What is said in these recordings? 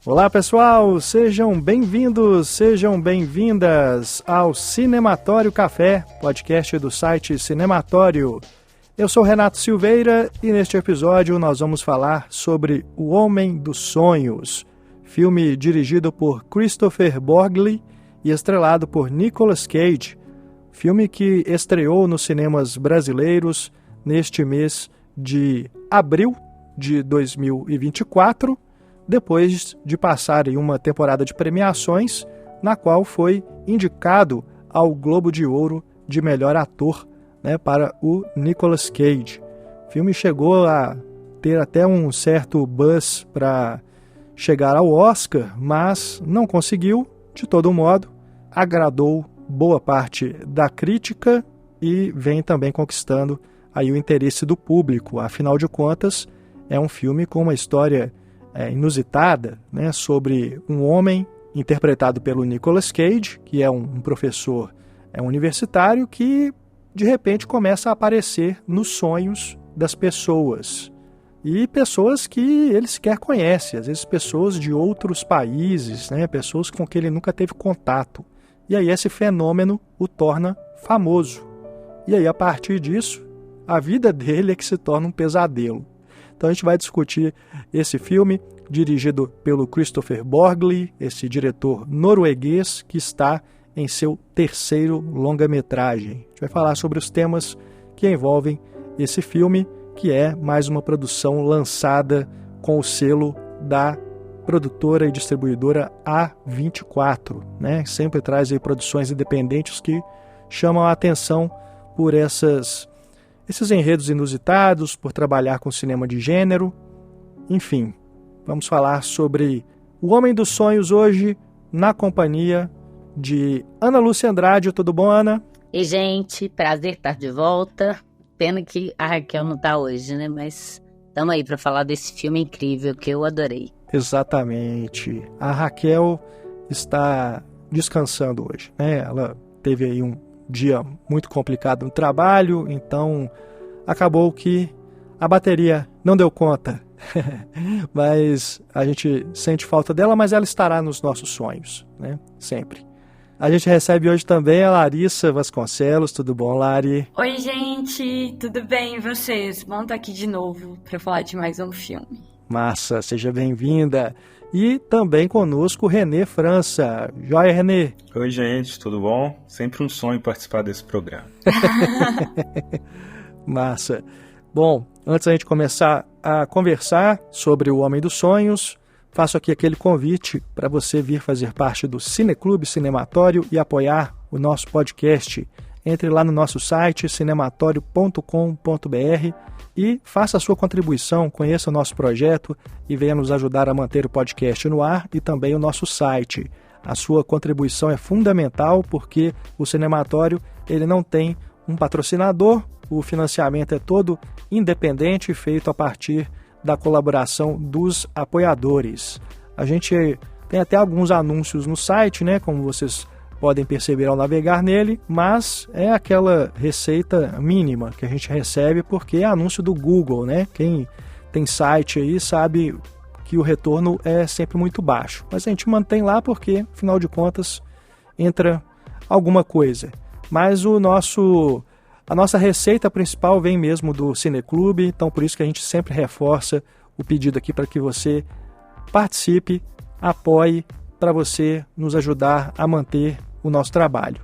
Olá pessoal, sejam bem-vindos, sejam bem-vindas ao Cinematório Café, podcast do site Cinematório. Eu sou Renato Silveira e neste episódio nós vamos falar sobre O Homem dos Sonhos, filme dirigido por Christopher Borgli e estrelado por Nicolas Cage, filme que estreou nos cinemas brasileiros neste mês de abril de 2024, depois de passar em uma temporada de premiações, na qual foi indicado ao Globo de Ouro de melhor ator, para o Nicolas Cage. O filme chegou a ter até um certo buzz para chegar ao Oscar, mas não conseguiu. De todo modo, agradou boa parte da crítica e vem também conquistando aí o interesse do público. Afinal de contas, é um filme com uma história inusitada, sobre um homem interpretado pelo Nicolas Cage, que é um professor universitário que, de repente, começa a aparecer nos sonhos das pessoas. E pessoas que ele sequer conhece, às vezes pessoas de outros países, pessoas com quem ele nunca teve contato. E aí esse fenômeno o torna famoso. E aí, a partir disso, a vida dele é que se torna um pesadelo. Então a gente vai discutir esse filme, dirigido pelo Christopher Borgli, esse diretor norueguês que está em seu terceiro longa-metragem. A gente vai falar sobre os temas que envolvem esse filme, que é mais uma produção lançada com o selo da produtora e distribuidora A24, Sempre traz aí produções independentes que chamam a atenção por esses enredos inusitados, por trabalhar com cinema de gênero. Enfim, vamos falar sobre O Homem dos Sonhos hoje, na companhia de Ana Lúcia Andrade. Tudo bom, Ana? E, gente, prazer estar de volta. Pena que a Raquel não está hoje, Mas estamos aí para falar desse filme incrível que eu adorei. Exatamente. A Raquel está descansando hoje, Ela teve aí um dia muito complicado no trabalho, então acabou que a bateria não deu conta. Mas a gente sente falta dela, mas ela estará nos nossos sonhos, Sempre. A gente recebe hoje também a Larissa Vasconcelos. Tudo bom, Lari? Oi, gente, tudo bem e vocês? Bom estar aqui de novo para falar de mais um filme. Massa, seja bem-vinda. E também conosco Renê França. Joia, Renê? Oi, gente, tudo bom? Sempre um sonho participar desse programa. Massa. Bom, antes da gente começar a conversar sobre O Homem dos Sonhos, faço aqui aquele convite para você vir fazer parte do Cineclube Cinematório e apoiar o nosso podcast. Entre lá no nosso site, cinematório.com.br, e faça a sua contribuição, conheça o nosso projeto e venha nos ajudar a manter o podcast no ar e também o nosso site. A sua contribuição é fundamental porque o Cinematório ele não tem um patrocinador, o financiamento é todo independente, feito a partir da colaboração dos apoiadores. A gente tem até alguns anúncios no site, como vocês podem perceber ao navegar nele, mas é aquela receita mínima que a gente recebe porque é anúncio do Google, Quem tem site aí sabe que o retorno é sempre muito baixo. Mas a gente mantém lá porque, afinal de contas, entra alguma coisa. Mas a nossa receita principal vem mesmo do Cineclube, então por isso que a gente sempre reforça o pedido aqui para que você participe, apoie, para você nos ajudar a manter o nosso trabalho,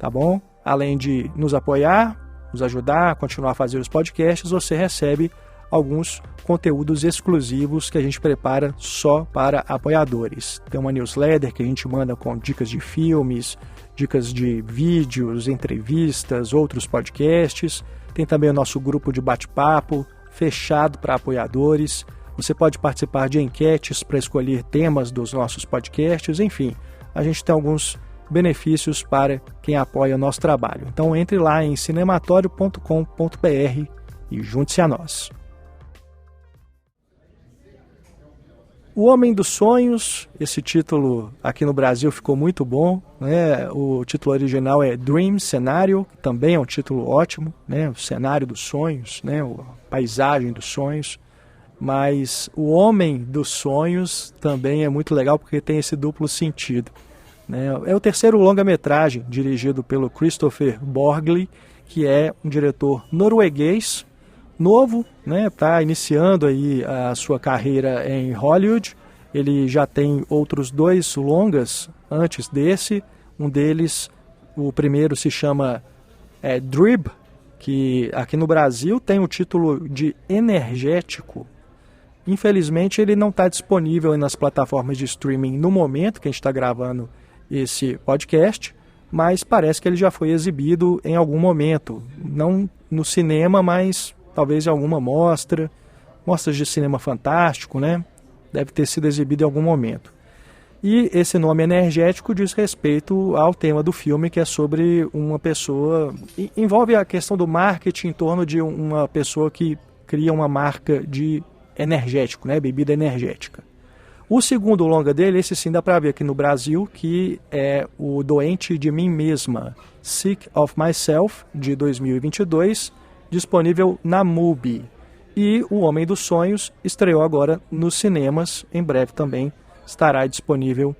tá bom? Além de nos apoiar, nos ajudar a continuar a fazer os podcasts, você recebe alguns conteúdos exclusivos que a gente prepara só para apoiadores. Tem uma newsletter que a gente manda com dicas de filmes, dicas de vídeos, entrevistas, outros podcasts. Tem também o nosso grupo de bate-papo, fechado para apoiadores. Você pode participar de enquetes para escolher temas dos nossos podcasts. Enfim, a gente tem alguns benefícios para quem apoia o nosso trabalho. Então entre lá em cinematório.com.br e junte-se a nós. O Homem dos Sonhos, esse título aqui no Brasil ficou muito bom, O título original é Dream Scenario, que também é um título ótimo, O cenário dos sonhos, A paisagem dos sonhos. mas O Homem dos Sonhos também é muito legal porque tem esse duplo sentido, né? É o terceiro longa-metragem dirigido pelo Christopher Borgli, que é um diretor norueguês, novo, né? Está iniciando aí a sua carreira em Hollywood. Ele já tem outros 2 longas antes desse. Um deles, o primeiro se chama Drib, que aqui no Brasil tem o título de Energético. Infelizmente ele não está disponível nas plataformas de streaming no momento que a gente está gravando esse podcast, mas parece que ele já foi exibido em algum momento, não no cinema, mas talvez em alguma mostras de cinema fantástico, né? Deve ter sido exibido em algum momento. E esse nome Energético diz respeito ao tema do filme, que é sobre uma pessoa, envolve a questão do marketing em torno de uma pessoa que cria uma marca de energético, né? Bebida energética. O segundo longa dele, esse sim dá para ver aqui no Brasil, que é o Doente de Mim Mesma, Sick of Myself, de 2022, disponível na MUBI. E O Homem dos Sonhos estreou agora nos cinemas, em breve também estará disponível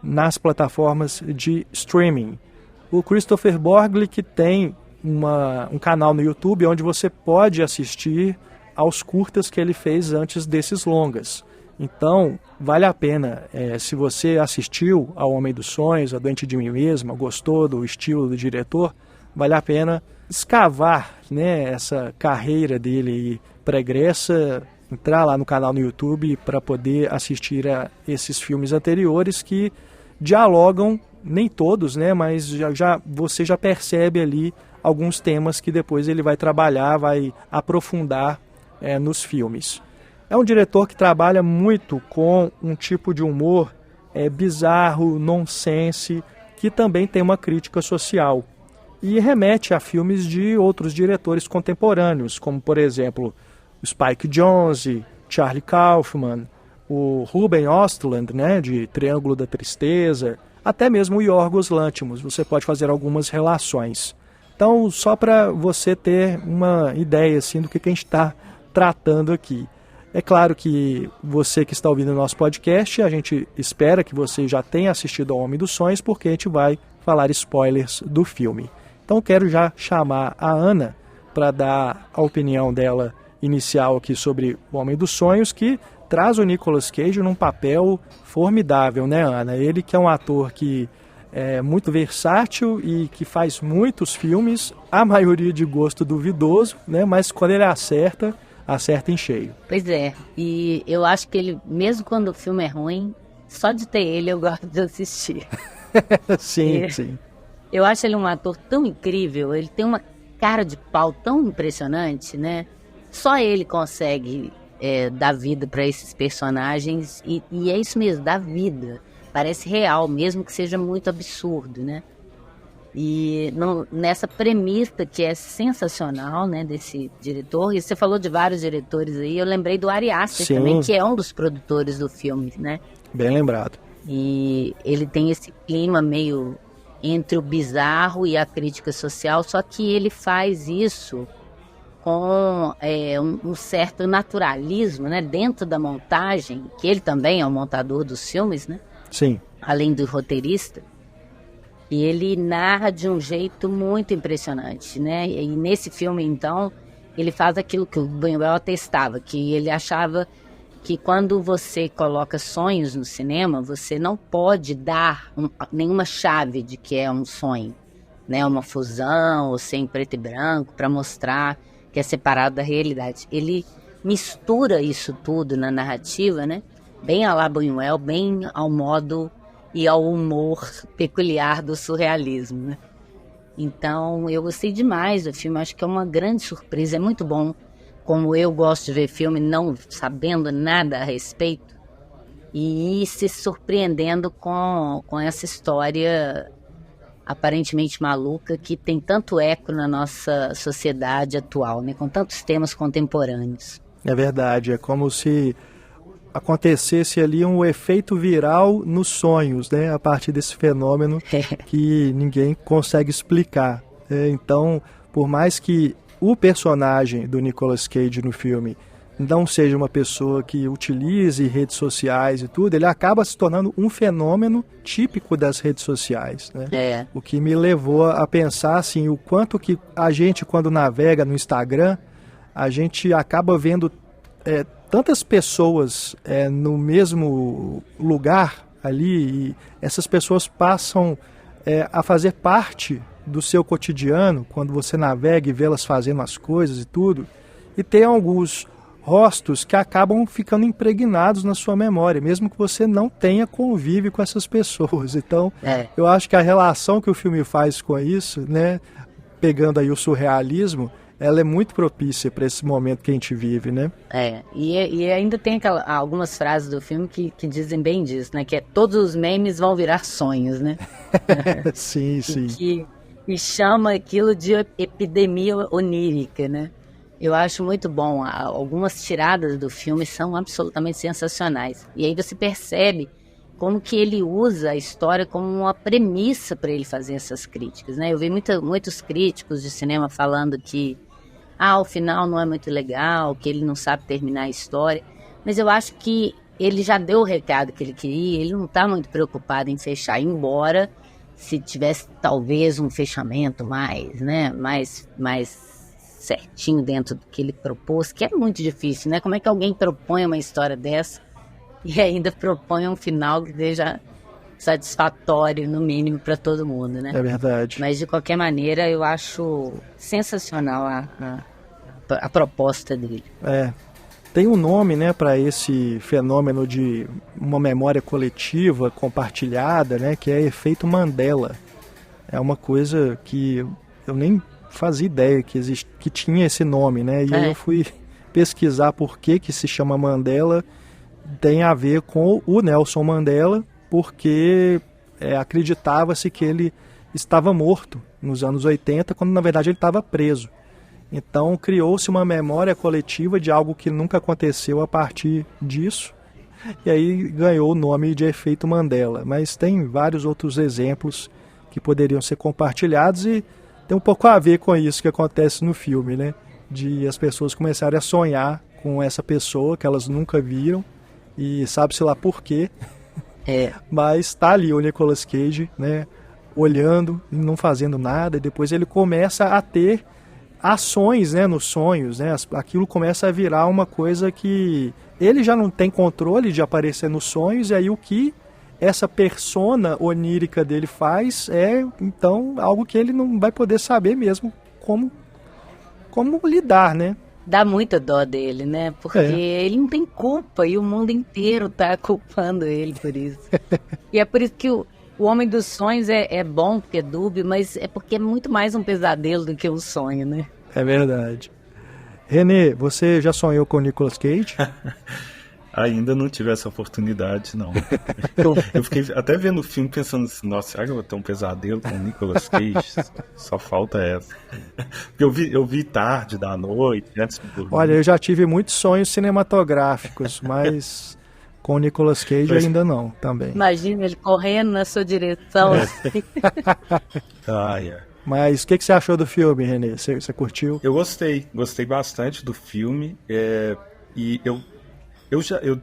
nas plataformas de streaming. O Christopher Borgli, que tem um canal no YouTube onde você pode assistir aos curtas que ele fez antes desses longas. Então, vale a pena, se você assistiu ao Homem dos Sonhos, a Doente de Mim Mesma, gostou do estilo do diretor, vale a pena escavar, né, essa carreira dele pregressa, entrar lá no canal no YouTube para poder assistir a esses filmes anteriores que dialogam, nem todos, né, mas você já percebe ali alguns temas que depois ele vai trabalhar, vai aprofundar nos filmes. É um diretor que trabalha muito com um tipo de humor bizarro, nonsense, que também tem uma crítica social. E remete a filmes de outros diretores contemporâneos, como, por exemplo, Spike Jonze, Charlie Kaufman, o Ruben Östlund, né, de Triângulo da Tristeza, até mesmo o Yorgos Lanthimos. Você pode fazer algumas relações. Então, só para você ter uma ideia assim, do que a gente está tratando aqui. É claro que você que está ouvindo o nosso podcast, a gente espera que você já tenha assistido ao Homem dos Sonhos, porque a gente vai falar spoilers do filme. Então quero já chamar a Ana para dar a opinião dela inicial aqui sobre o Homem dos Sonhos, que traz o Nicolas Cage num papel formidável, né, Ana? Ele que é um ator que é muito versátil e que faz muitos filmes, a maioria de gosto duvidoso, né? Mas quando ele acerta em cheio. Pois é, e eu acho que ele, mesmo quando o filme é ruim, só de ter ele eu gosto de assistir. Sim, sim. Eu acho ele um ator tão incrível, ele tem uma cara de pau tão impressionante, né? Só ele consegue dar vida para esses personagens e é isso mesmo, dá vida. Parece real, mesmo que seja muito absurdo, né? E nessa premissa que é sensacional, né, desse diretor, e você falou de vários diretores aí, eu lembrei do Ari Aster também, que é um dos produtores do filme, né? Bem lembrado. E ele tem esse clima meio entre o bizarro e a crítica social, só que ele faz isso com um certo naturalismo, né, dentro da montagem, que ele também é o montador dos filmes, né? Sim. Além do roteirista. E ele narra de um jeito muito impressionante, né? E nesse filme, então, ele faz aquilo que o Buñuel atestava, que ele achava que quando você coloca sonhos no cinema, você não pode dar nenhuma chave de que é um sonho, né? Uma fusão, ou ser em preto e branco, para mostrar que é separado da realidade. Ele mistura isso tudo na narrativa, né? Bem à la Buñuel, bem ao modo e ao humor peculiar do surrealismo, né? Então, eu gostei demais do filme, acho que é uma grande surpresa, é muito bom, como eu gosto de ver filme não sabendo nada a respeito, e ir se surpreendendo com essa história aparentemente maluca, que tem tanto eco na nossa sociedade atual, né? Com tantos temas contemporâneos. É verdade, é como se acontecesse ali um efeito viral nos sonhos, né, a partir desse fenômeno que ninguém consegue explicar. Então, por mais que o personagem do Nicolas Cage no filme não seja uma pessoa que utilize redes sociais e tudo, ele acaba se tornando um fenômeno típico das redes sociais, né? O que me levou a pensar assim, o quanto que a gente, quando navega no Instagram, a gente acaba vendo tantas pessoas no mesmo lugar ali, e essas pessoas passam a fazer parte do seu cotidiano, quando você navega e vê elas fazendo as coisas e tudo, e tem alguns rostos que acabam ficando impregnados na sua memória, mesmo que você não tenha convívio com essas pessoas. Então, eu acho que a relação que o filme faz com isso, né, pegando aí o surrealismo, ela é muito propícia para esse momento que a gente vive, né? E ainda tem algumas frases do filme que dizem bem disso, né? Que todos os memes vão virar sonhos, né? Sim, sim. E chama aquilo de epidemia onírica, né? Eu acho muito bom. Algumas tiradas do filme são absolutamente sensacionais. E aí você percebe como que ele usa a história como uma premissa para ele fazer essas críticas, né? Eu vi muitos críticos de cinema falando que o final não é muito legal, que ele não sabe terminar a história. Mas eu acho que ele já deu o recado que ele queria, ele não está muito preocupado em fechar, embora se tivesse talvez um fechamento mais certinho dentro do que ele propôs, que é muito difícil, né? Como é que alguém propõe uma história dessa e ainda propõe um final que seja satisfatório, no mínimo, para todo mundo, né? É verdade. Mas, de qualquer maneira, eu acho sensacional a proposta dele. Tem um nome, né, para esse fenômeno de uma memória coletiva compartilhada, né, que é efeito Mandela. É uma coisa que eu nem fazia ideia que tinha esse nome, né? E aí eu fui pesquisar por que se chama Mandela. Tem a ver com o Nelson Mandela, porque acreditava-se que ele estava morto nos anos 80, quando na verdade ele estava preso. Então criou-se uma memória coletiva de algo que nunca aconteceu a partir disso, e aí ganhou o nome de efeito Mandela. Mas tem vários outros exemplos que poderiam ser compartilhados e tem um pouco a ver com isso que acontece no filme, né? De as pessoas começarem a sonhar com essa pessoa que elas nunca viram, e sabe-se lá por quê. Mas tá ali o Nicolas Cage, né, olhando e não fazendo nada, e depois ele começa a ter ações, né, nos sonhos, né? Aquilo começa a virar uma coisa que ele já não tem controle de aparecer nos sonhos, e aí o que essa persona onírica dele faz então, algo que ele não vai poder saber mesmo como lidar, né? Dá muita dó dele, né? Porque ele não tem culpa e o mundo inteiro tá culpando ele por isso. E é por isso que o Homem dos Sonhos é bom, porque é dúbio, mas é porque é muito mais um pesadelo do que um sonho, né? É verdade. Renê, você já sonhou com o Nicolas Cage? Ainda não tive essa oportunidade, não. Eu fiquei até vendo o filme pensando assim, nossa, será que eu vou ter um pesadelo com o Nicolas Cage? Só falta essa. Porque eu vi tarde da noite, antes de dormir. Olha, eu já tive muitos sonhos cinematográficos, mas com o Nicolas Cage ainda não, também. Imagina ele correndo na sua direção. Mas o que você achou do filme, Renê? Você curtiu? Eu gostei bastante do filme, e eu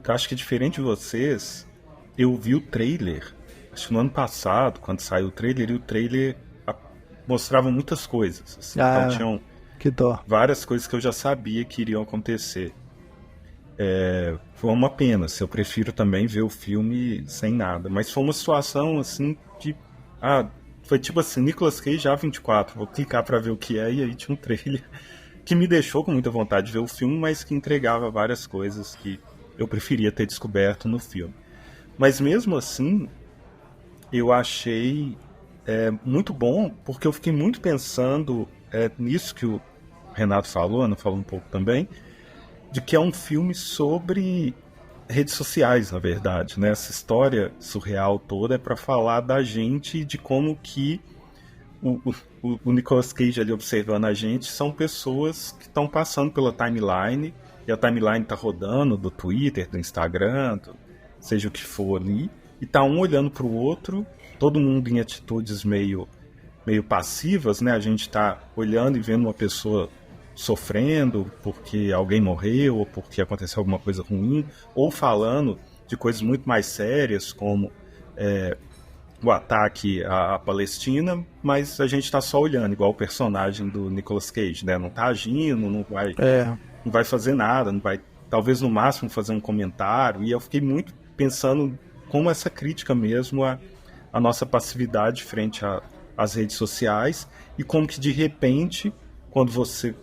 acho que diferente de vocês, eu vi o trailer, acho que no ano passado, quando saiu o trailer, e o trailer mostrava muitas coisas. Assim, então tinham que dó. Várias coisas que eu já sabia que iriam acontecer. Foi uma pena, eu prefiro também ver o filme sem nada. Mas foi uma situação assim de... foi tipo assim, Nicolas Cage A24, vou clicar pra ver o que é, e aí tinha um trailer que me deixou com muita vontade de ver o filme, mas que entregava várias coisas que eu preferia ter descoberto no filme. Mas mesmo assim, eu achei muito bom, porque eu fiquei muito pensando nisso que o Renato falou, Ana falou um pouco também, de que é um filme sobre redes sociais, na verdade, né? Essa história surreal toda é para falar da gente e de como que o Nicolas Cage ali observando a gente são pessoas que estão passando pela timeline, e a timeline tá rodando do Twitter, do Instagram, seja o que for ali, e tá um olhando pro outro, todo mundo em atitudes meio passivas, né? A gente tá olhando e vendo uma pessoa sofrendo porque alguém morreu ou porque aconteceu alguma coisa ruim, ou falando de coisas muito mais sérias, como o ataque à Palestina, mas a gente está só olhando, igual o personagem do Nicolas Cage, né? Não está agindo, não vai fazer nada, não vai, talvez no máximo fazer um comentário. E eu fiquei muito pensando como essa crítica mesmo a nossa passividade frente às redes sociais, e como que de repente, quando você,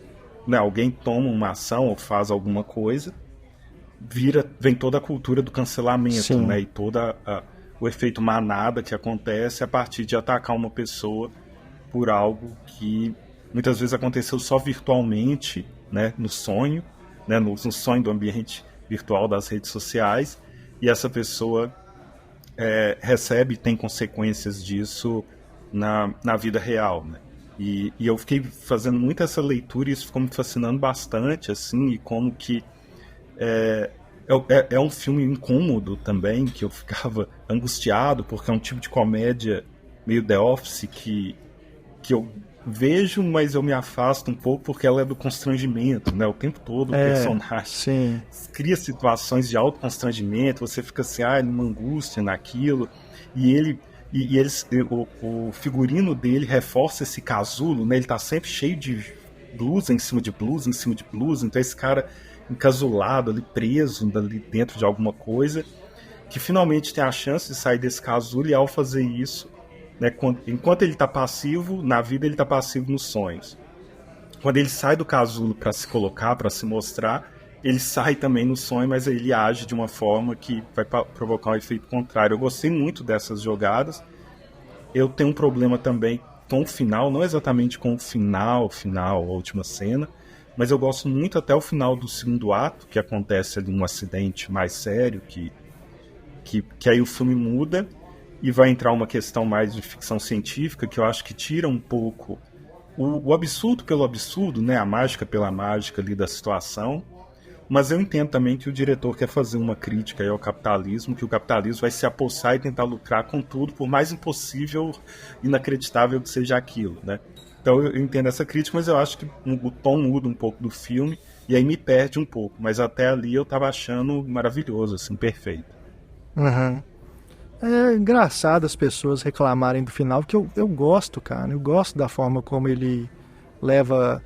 né, alguém toma uma ação ou faz alguma coisa, vem toda a cultura do cancelamento, né, e toda o efeito manada que acontece a partir de atacar uma pessoa por algo que muitas vezes aconteceu só virtualmente, né, no sonho, né, no sonho do ambiente virtual das redes sociais, e essa pessoa recebe e tem consequências disso na vida real, né? E eu fiquei fazendo muito essa leitura e isso ficou me fascinando bastante, assim, e como que é um filme incômodo também, que eu ficava angustiado, porque é um tipo de comédia meio The Office que eu vejo, mas eu me afasto um pouco porque ela é do constrangimento, né? O tempo todo o personagem cria situações de alto constrangimento, você fica assim, numa angústia naquilo, e o figurino dele reforça esse casulo, né? Ele tá sempre cheio de blusa em cima de blusa, em cima de blusa, então esse cara encasulado ali, preso ali dentro de alguma coisa, que finalmente tem a chance de sair desse casulo, e ao fazer isso, né, enquanto ele está passivo, na vida ele está passivo nos sonhos. Quando ele sai do casulo para se colocar, para se mostrar, ele sai também no sonho, mas ele age de uma forma que vai provocar um efeito contrário. Eu gostei muito dessas jogadas. Eu tenho um problema também com o final, não exatamente com o final, a última cena, mas eu gosto muito até o final do segundo ato, que acontece ali um acidente mais sério, que aí o filme muda e vai entrar uma questão mais de ficção científica, que eu acho que tira um pouco o absurdo pelo absurdo, né, a mágica pela mágica ali da situação. Mas eu entendo também que o diretor quer fazer uma crítica aí ao capitalismo, que o capitalismo vai se apossar e tentar lucrar com tudo, por mais impossível, inacreditável que seja aquilo, né? Então eu entendo essa crítica, mas eu acho que o tom muda um pouco do filme, e aí me perde um pouco. Mas até ali eu tava achando maravilhoso, assim, perfeito. Uhum. É engraçado as pessoas reclamarem do final, porque eu gosto, cara. Eu gosto da forma como ele leva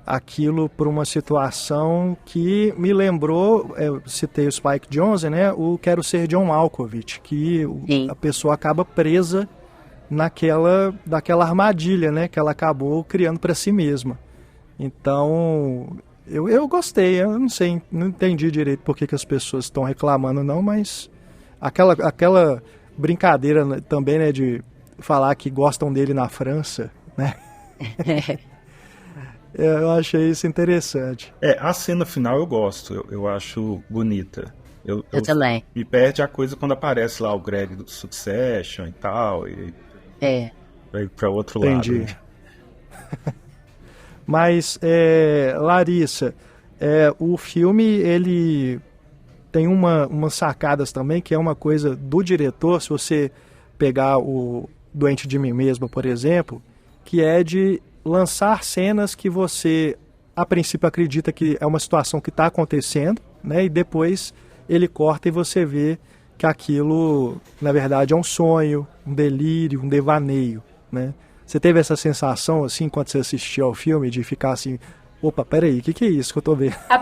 aquilo para uma situação que me lembrou, eu citei o Spike Jonze, né? O Quero Ser John Malkovich, que a pessoa acaba presa daquela armadilha, né? Que ela acabou criando para si mesma. Então, eu gostei. Eu não sei, não entendi direito por que as pessoas estão reclamando, não, mas aquela brincadeira também, né, de falar que gostam dele na França, né? Eu achei isso interessante. A cena final eu gosto, eu acho bonita. Eu também. Me perde a coisa quando aparece lá o Greg do Succession e tal, e vai pra outro lado. Né? Mas, Larissa, o filme, ele tem umas sacadas também, que é uma coisa do diretor, se você pegar o Doente de Mim Mesmo, por exemplo, que é de lançar cenas que você, a princípio, acredita que é uma situação que está acontecendo, né? E depois ele corta e você vê que aquilo, na verdade, é um sonho, um delírio, um devaneio, né? Você teve essa sensação, assim, quando você assistiu ao filme, de ficar assim... Opa, peraí, o que é isso que eu tô vendo? A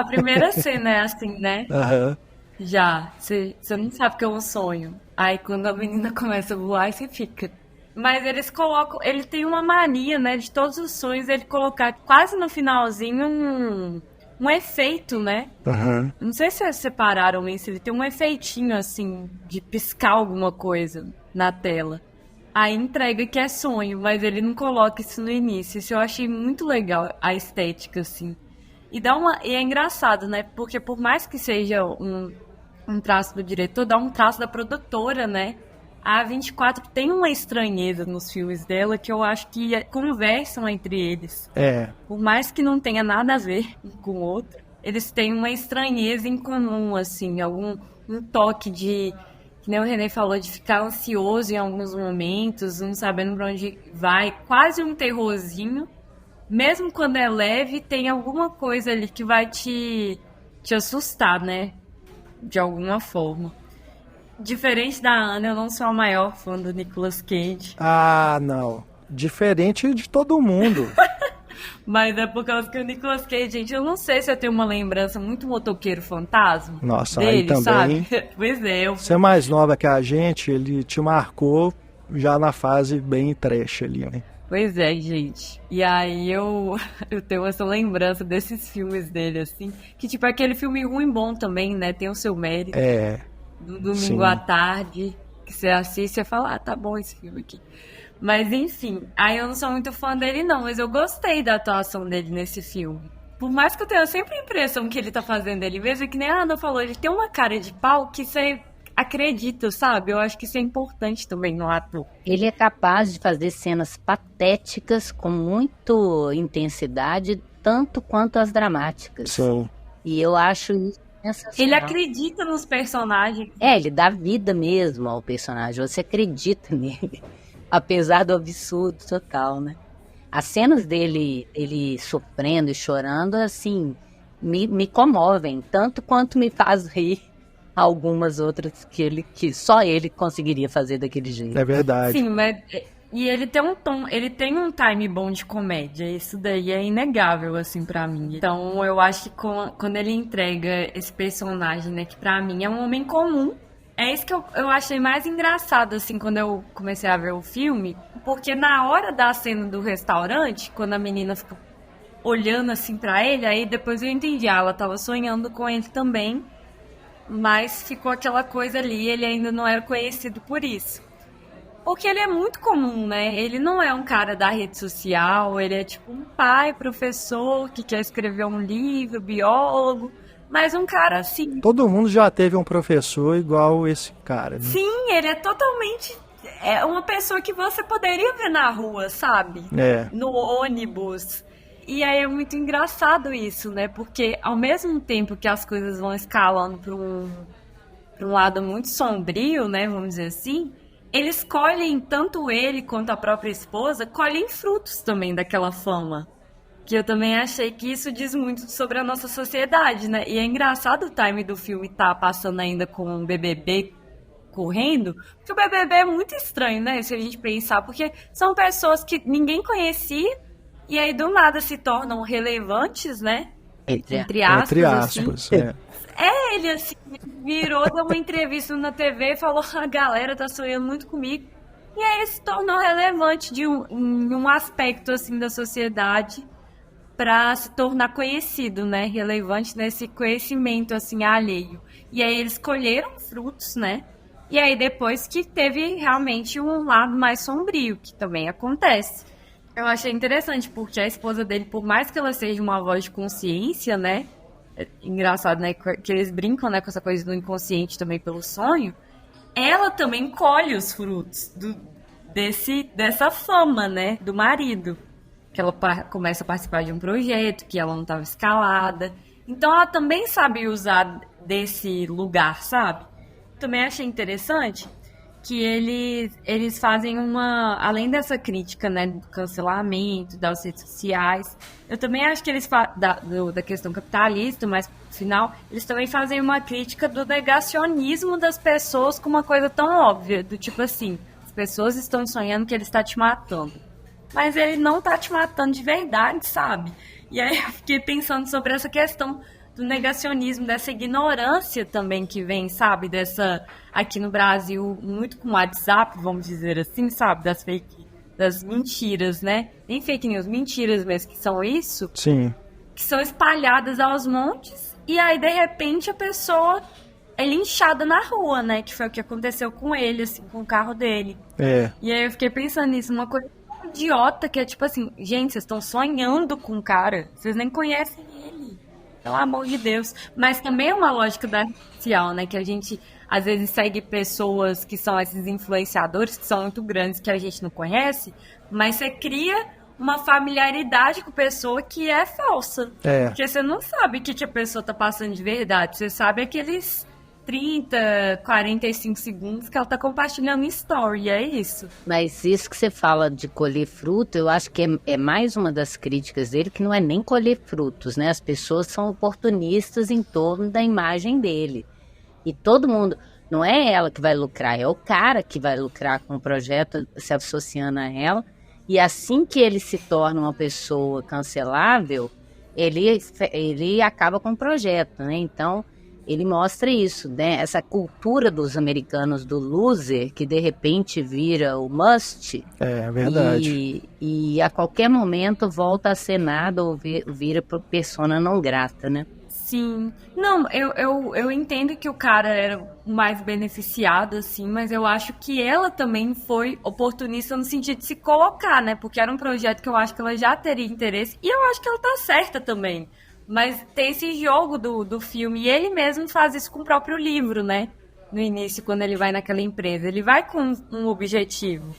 primeira cena é assim, né? Aham. Já, você não sabe que é um sonho. Aí quando a menina começa a voar, você fica... Mas eles colocam... Ele tem uma mania, né? De todos os sonhos, ele colocar quase no finalzinho um efeito, né? Uhum. Não sei se vocês separaram isso. Ele tem um efeitinho, assim, de piscar alguma coisa na tela. Aí entrega que é sonho, mas ele não coloca isso no início. Isso eu achei muito legal, a estética, assim. E é engraçado, né? Porque por mais que seja um traço do diretor, dá um traço da produtora, né? A A24 tem uma estranheza nos filmes dela que eu acho que conversam entre eles. Por mais que não tenha nada a ver um com o outro, eles têm uma estranheza em comum, assim, um toque de... Que nem o René falou, de ficar ansioso em alguns momentos, não sabendo pra onde vai, quase um terrorzinho, mesmo quando é leve, tem alguma coisa ali que vai te assustar, né? De alguma forma. Diferente da Ana, eu não sou a maior fã do Nicolas Cage. Ah, não. Diferente de todo mundo. Mas é por causa que o Nicolas Cage, gente, eu não sei se eu tenho uma lembrança muito motoqueiro fantasma. Nossa, dele, aí também. Sabe? Pois é. Você é mais nova que a gente, ele te marcou já na fase bem trash ali, né? Pois é, gente. E aí eu tenho essa lembrança desses filmes dele, assim. Que tipo, é aquele filme ruim bom também, né? Tem o seu mérito. É. Do domingo sim. à tarde, que você assiste e fala, ah, tá bom esse filme aqui. Mas enfim, aí eu não sou muito fã dele não, mas eu gostei da atuação dele nesse filme. Por mais que eu tenha sempre a impressão que ele tá fazendo ele mesmo, que nem a Ana falou, ele tem uma cara de pau que você acredita, sabe? Eu acho que isso é importante também no ator. Ele é capaz de fazer cenas patéticas com muita intensidade, tanto quanto as dramáticas. Sim. E eu acho isso sensacional. Ele acredita nos personagens. Ele dá vida mesmo ao personagem, você acredita nele. Apesar do absurdo total, né? As cenas dele, ele sofrendo e chorando, assim, me comovem, tanto quanto me faz rir algumas outras que só ele conseguiria fazer daquele jeito. É verdade. Sim, mas e ele tem um tom, ele tem um time bom de comédia, isso daí é inegável, assim, pra mim. Então, eu acho que quando ele entrega esse personagem, né, que pra mim é um homem comum, é isso que eu achei mais engraçado, assim, quando eu comecei a ver o filme, porque na hora da cena do restaurante, quando a menina fica olhando, assim, pra ele, aí depois eu entendi, ela tava sonhando com ele também, mas ficou aquela coisa ali, ele ainda não era conhecido por isso. Porque ele é muito comum, né? Ele não é um cara da rede social, ele é tipo um pai, professor, que quer escrever um livro, biólogo, mas um cara assim... Todo mundo já teve um professor igual esse cara, né? Sim, ele é totalmente... É uma pessoa que você poderia ver na rua, sabe? É. No ônibus. E aí é muito engraçado isso, né? Porque ao mesmo tempo que as coisas vão escalando para um lado muito sombrio, né? Vamos dizer assim, eles colhem, tanto ele quanto a própria esposa, colhem frutos também daquela fama. Que eu também achei que isso diz muito sobre a nossa sociedade, né? E é engraçado o time do filme tá passando ainda com o BBB correndo, porque o BBB é muito estranho, né? Se a gente pensar, porque são pessoas que ninguém conhecia e aí do nada se tornam relevantes, né? Entre aspas. Entre aspas, assim. Ele assim, virou, deu uma entrevista na TV e falou, a galera tá sonhando muito comigo. E aí se tornou relevante em um aspecto, assim, da sociedade para se tornar conhecido, né? Relevante nesse conhecimento, assim, alheio. E aí eles colheram frutos, né? E aí depois que teve realmente um lado mais sombrio, que também acontece. Eu achei interessante, porque a esposa dele, por mais que ela seja uma voz de consciência, né? É engraçado, né? Que eles brincam, né, com essa coisa do inconsciente também pelo sonho. Ela também colhe os frutos dessa fama, né? Do marido. Que ela começa a participar de um projeto, que ela não estava escalada. Então ela também sabe usar desse lugar, sabe? Também achei interessante que eles fazem além dessa crítica, né, do cancelamento, das redes sociais, eu também acho que eles da questão capitalista, mas no final, eles também fazem uma crítica do negacionismo das pessoas com uma coisa tão óbvia, do tipo assim, as pessoas estão sonhando que ele está te matando. Mas ele não tá te matando de verdade, sabe? E aí eu fiquei pensando sobre essa questão do negacionismo, dessa ignorância também que vem, sabe? Aqui no Brasil, muito com o WhatsApp, vamos dizer assim, sabe? Das mentiras, né? Nem fake news, mentiras mesmo, que são isso. Sim. Que são espalhadas aos montes. E aí, de repente, a pessoa é linchada na rua, né? Que foi o que aconteceu com ele, assim, com o carro dele. É. E aí eu fiquei pensando nisso, uma coisa idiota, que é tipo assim, gente, vocês estão sonhando com o cara, vocês nem conhecem ele, pelo amor de Deus. Mas também é uma lógica da rede social, né, que a gente às vezes segue pessoas que são esses influenciadores, que são muito grandes, que a gente não conhece, mas você cria uma familiaridade com a pessoa que é falsa, porque você não sabe o que a pessoa tá passando de verdade, você sabe aqueles 30, 45 segundos que ela tá compartilhando story, é isso. Mas isso que você fala de colher fruto, eu acho que é mais uma das críticas dele, que não é nem colher frutos, né? As pessoas são oportunistas em torno da imagem dele. E todo mundo, não é ela que vai lucrar, é o cara que vai lucrar com o projeto, se associando a ela. E assim que ele se torna uma pessoa cancelável, ele acaba com o projeto, né? Então, ele mostra isso, né? Essa cultura dos americanos do loser, que de repente vira o must. É verdade. E a qualquer momento volta a ser nada ou vira persona não grata, né? Sim. Não, eu entendo que o cara era o mais beneficiado, assim, mas eu acho que ela também foi oportunista no sentido de se colocar, né? Porque era um projeto que eu acho que ela já teria interesse, e eu acho que ela tá certa também. Mas tem esse jogo do filme, e ele mesmo faz isso com o próprio livro, né? No início, quando ele vai naquela empresa. Ele vai com um objetivo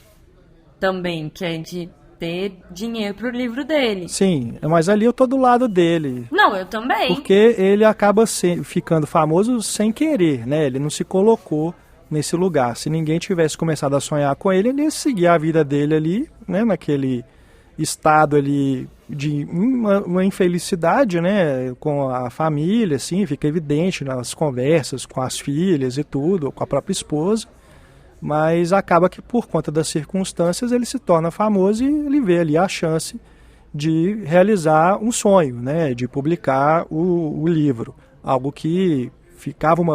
também, que é de ter dinheiro pro livro dele. Sim, mas ali eu tô do lado dele. Não, eu também. Porque ele acaba ficando famoso sem querer, né? Ele não se colocou nesse lugar. Se ninguém tivesse começado a sonhar com ele, ele ia seguir a vida dele ali, né? Naquele estado ali de uma infelicidade, né? Com a família, assim, fica evidente nas conversas com as filhas e tudo, com a própria esposa. Mas acaba que por conta das circunstâncias ele se torna famoso e ele vê ali a chance de realizar um sonho, né, de publicar o livro, algo que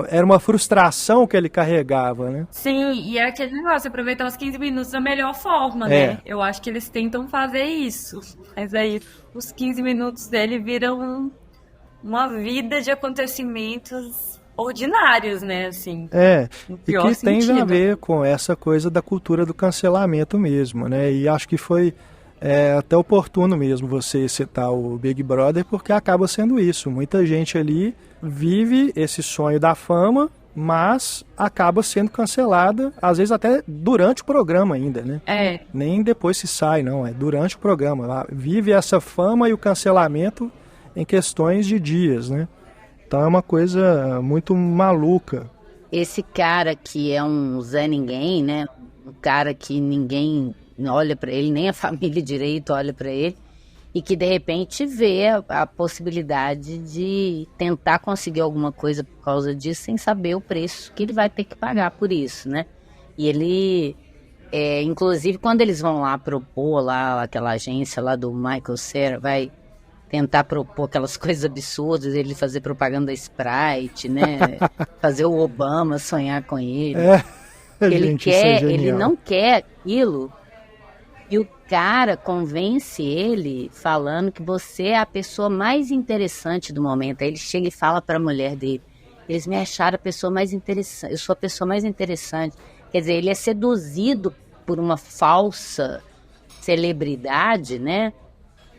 era uma frustração que ele carregava, né? Sim, e é aquele negócio, aproveitar os 15 minutos da melhor forma, né? Eu acho que eles tentam fazer isso, mas aí os 15 minutos dele viram uma vida de acontecimentos ordinários, né, assim. E que tem a ver com essa coisa da cultura do cancelamento mesmo, né, e acho que foi até oportuno mesmo você citar o Big Brother, porque acaba sendo isso, muita gente ali vive esse sonho da fama, mas acaba sendo cancelada, às vezes até durante o programa ainda, né, nem depois se sai, não, é durante o programa, ela vive essa fama e o cancelamento em questões de dias, né. Então é uma coisa muito maluca. Esse cara que é um Zé Ninguém, né? Um cara que ninguém olha para ele, nem a família direito olha para ele, e que de repente vê a possibilidade de tentar conseguir alguma coisa por causa disso, sem saber o preço que ele vai ter que pagar por isso, né? E ele, inclusive quando eles vão lá propor, lá aquela agência lá do Michael Cera, vai tentar propor aquelas coisas absurdas, ele fazer propaganda da Sprite, né? Fazer o Obama sonhar com ele. Ele não quer aquilo. E o cara convence ele falando que você é a pessoa mais interessante do momento. Aí ele chega e fala para a mulher dele: eles me acharam a pessoa mais interessante, eu sou a pessoa mais interessante. Quer dizer, ele é seduzido por uma falsa celebridade, né?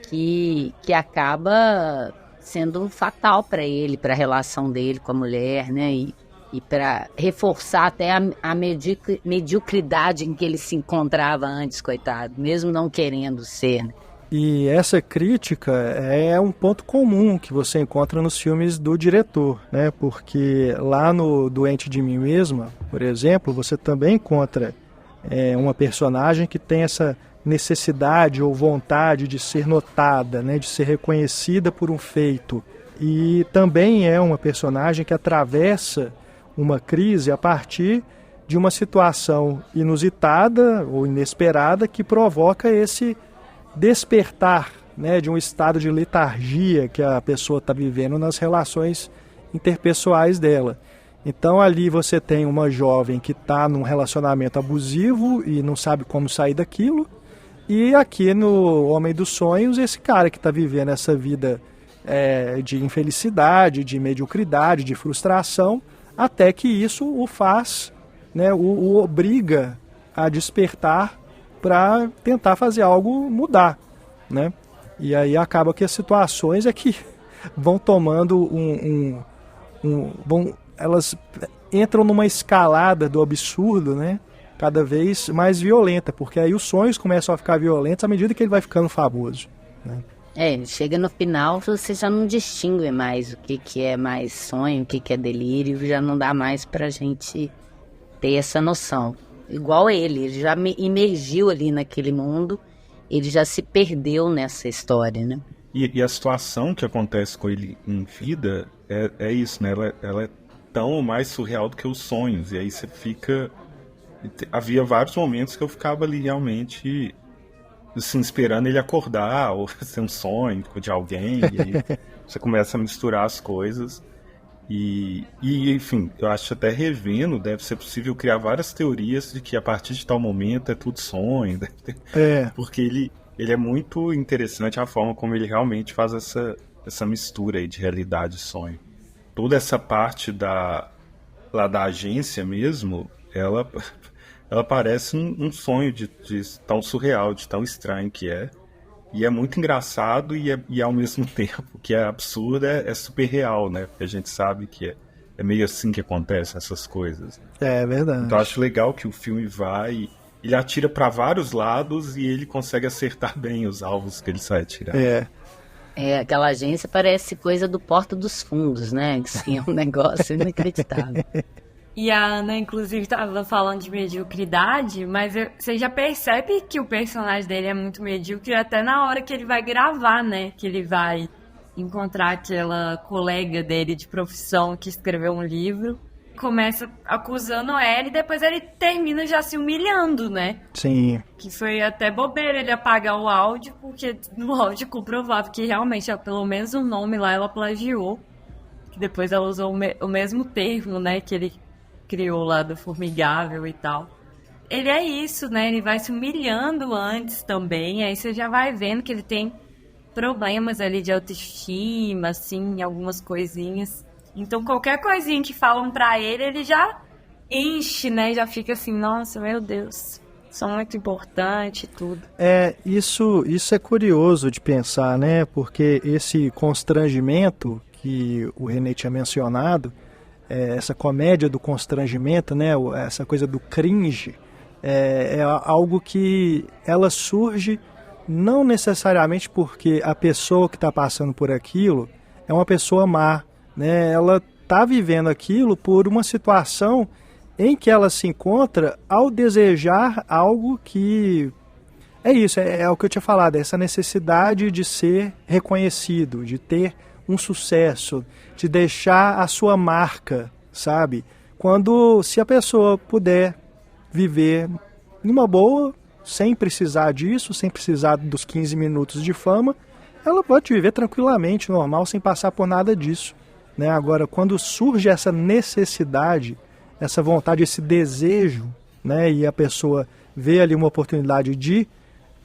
Que acaba sendo fatal para ele, para a relação dele com a mulher, né? E para reforçar até a mediocridade em que ele se encontrava antes, coitado, mesmo não querendo ser, né? E essa crítica é um ponto comum que você encontra nos filmes do diretor, né? Porque lá no Doente de Mim Mesma, por exemplo, você também encontra uma personagem que tem essa necessidade ou vontade de ser notada, né, de ser reconhecida por um feito. E também é uma personagem que atravessa uma crise a partir de uma situação inusitada ou inesperada que provoca esse despertar, né, de um estado de letargia que a pessoa está vivendo nas relações interpessoais dela. Então ali você tem uma jovem que está num relacionamento abusivo e não sabe como sair daquilo. E aqui no Homem dos Sonhos, esse cara que está vivendo essa vida de infelicidade, de mediocridade, de frustração, até que isso o faz, né, o obriga a despertar para tentar fazer algo mudar, né? E aí acaba que as situações que vão tomando elas entram numa escalada do absurdo, né? Cada vez mais violenta, porque aí os sonhos começam a ficar violentos à medida que ele vai ficando famoso, né? Chega no final, você já não distingue mais o que é mais sonho, o que é delírio, já não dá mais pra gente ter essa noção. Igual ele já imergiu ali naquele mundo, ele já se perdeu nessa história, né? E a situação que acontece com ele em vida é isso, né? Ela é tão mais surreal do que os sonhos, e aí você fica... Havia vários momentos que eu ficava ali realmente... assim, esperando ele acordar, ou ser um sonho de alguém, e aí você começa a misturar as coisas. E, enfim, eu acho até revendo, deve ser possível criar várias teorias de que a partir de tal momento é tudo sonho. Porque ele é muito interessante a forma como ele realmente faz essa mistura aí de realidade e sonho. Toda essa parte lá da agência mesmo, ela parece um sonho de tão surreal, de tão estranho que é. E é muito engraçado e ao mesmo tempo que é absurdo, é super real, né? Porque a gente sabe que é meio assim que acontecem essas coisas. É verdade. Então eu acho legal que o filme ele atira para vários lados e ele consegue acertar bem os alvos que ele sai atirando. Aquela agência parece coisa do Porta dos Fundos, né? Assim, é um negócio inacreditável. E a Ana, inclusive, estava falando de mediocridade, mas você já percebe que o personagem dele é muito medíocre até na hora que ele vai gravar, né? Que ele vai encontrar aquela colega dele de profissão que escreveu um livro, começa acusando ela e depois ele termina já se humilhando, né? Sim. Que foi até bobeira ele apagar o áudio, porque no áudio comprovava que realmente, pelo menos o nome lá, ela plagiou. Que depois ela usou o mesmo termo, né? Que ele criou lá do formigável e tal. Ele é isso, né? Ele vai se humilhando antes também. Aí você já vai vendo que ele tem problemas ali de autoestima, assim, algumas coisinhas. Então qualquer coisinha que falam pra ele, ele já enche, né? Já fica assim, nossa, meu Deus, sou muito importante e tudo. Isso é curioso de pensar, né? Porque esse constrangimento que o René tinha mencionado, essa comédia do constrangimento, né, essa coisa do cringe, é algo que ela surge não necessariamente porque a pessoa que está passando por aquilo é uma pessoa má, né? Ela está vivendo aquilo por uma situação em que ela se encontra ao desejar algo que... É isso, é o que eu tinha falado, essa necessidade de ser reconhecido, de ter um sucesso, de deixar a sua marca, sabe? Se a pessoa puder viver numa boa, sem precisar disso, sem precisar dos 15 minutos de fama, ela pode viver tranquilamente, normal, sem passar por nada disso, né? Agora, quando surge essa necessidade, essa vontade, esse desejo, né? E a pessoa vê ali uma oportunidade de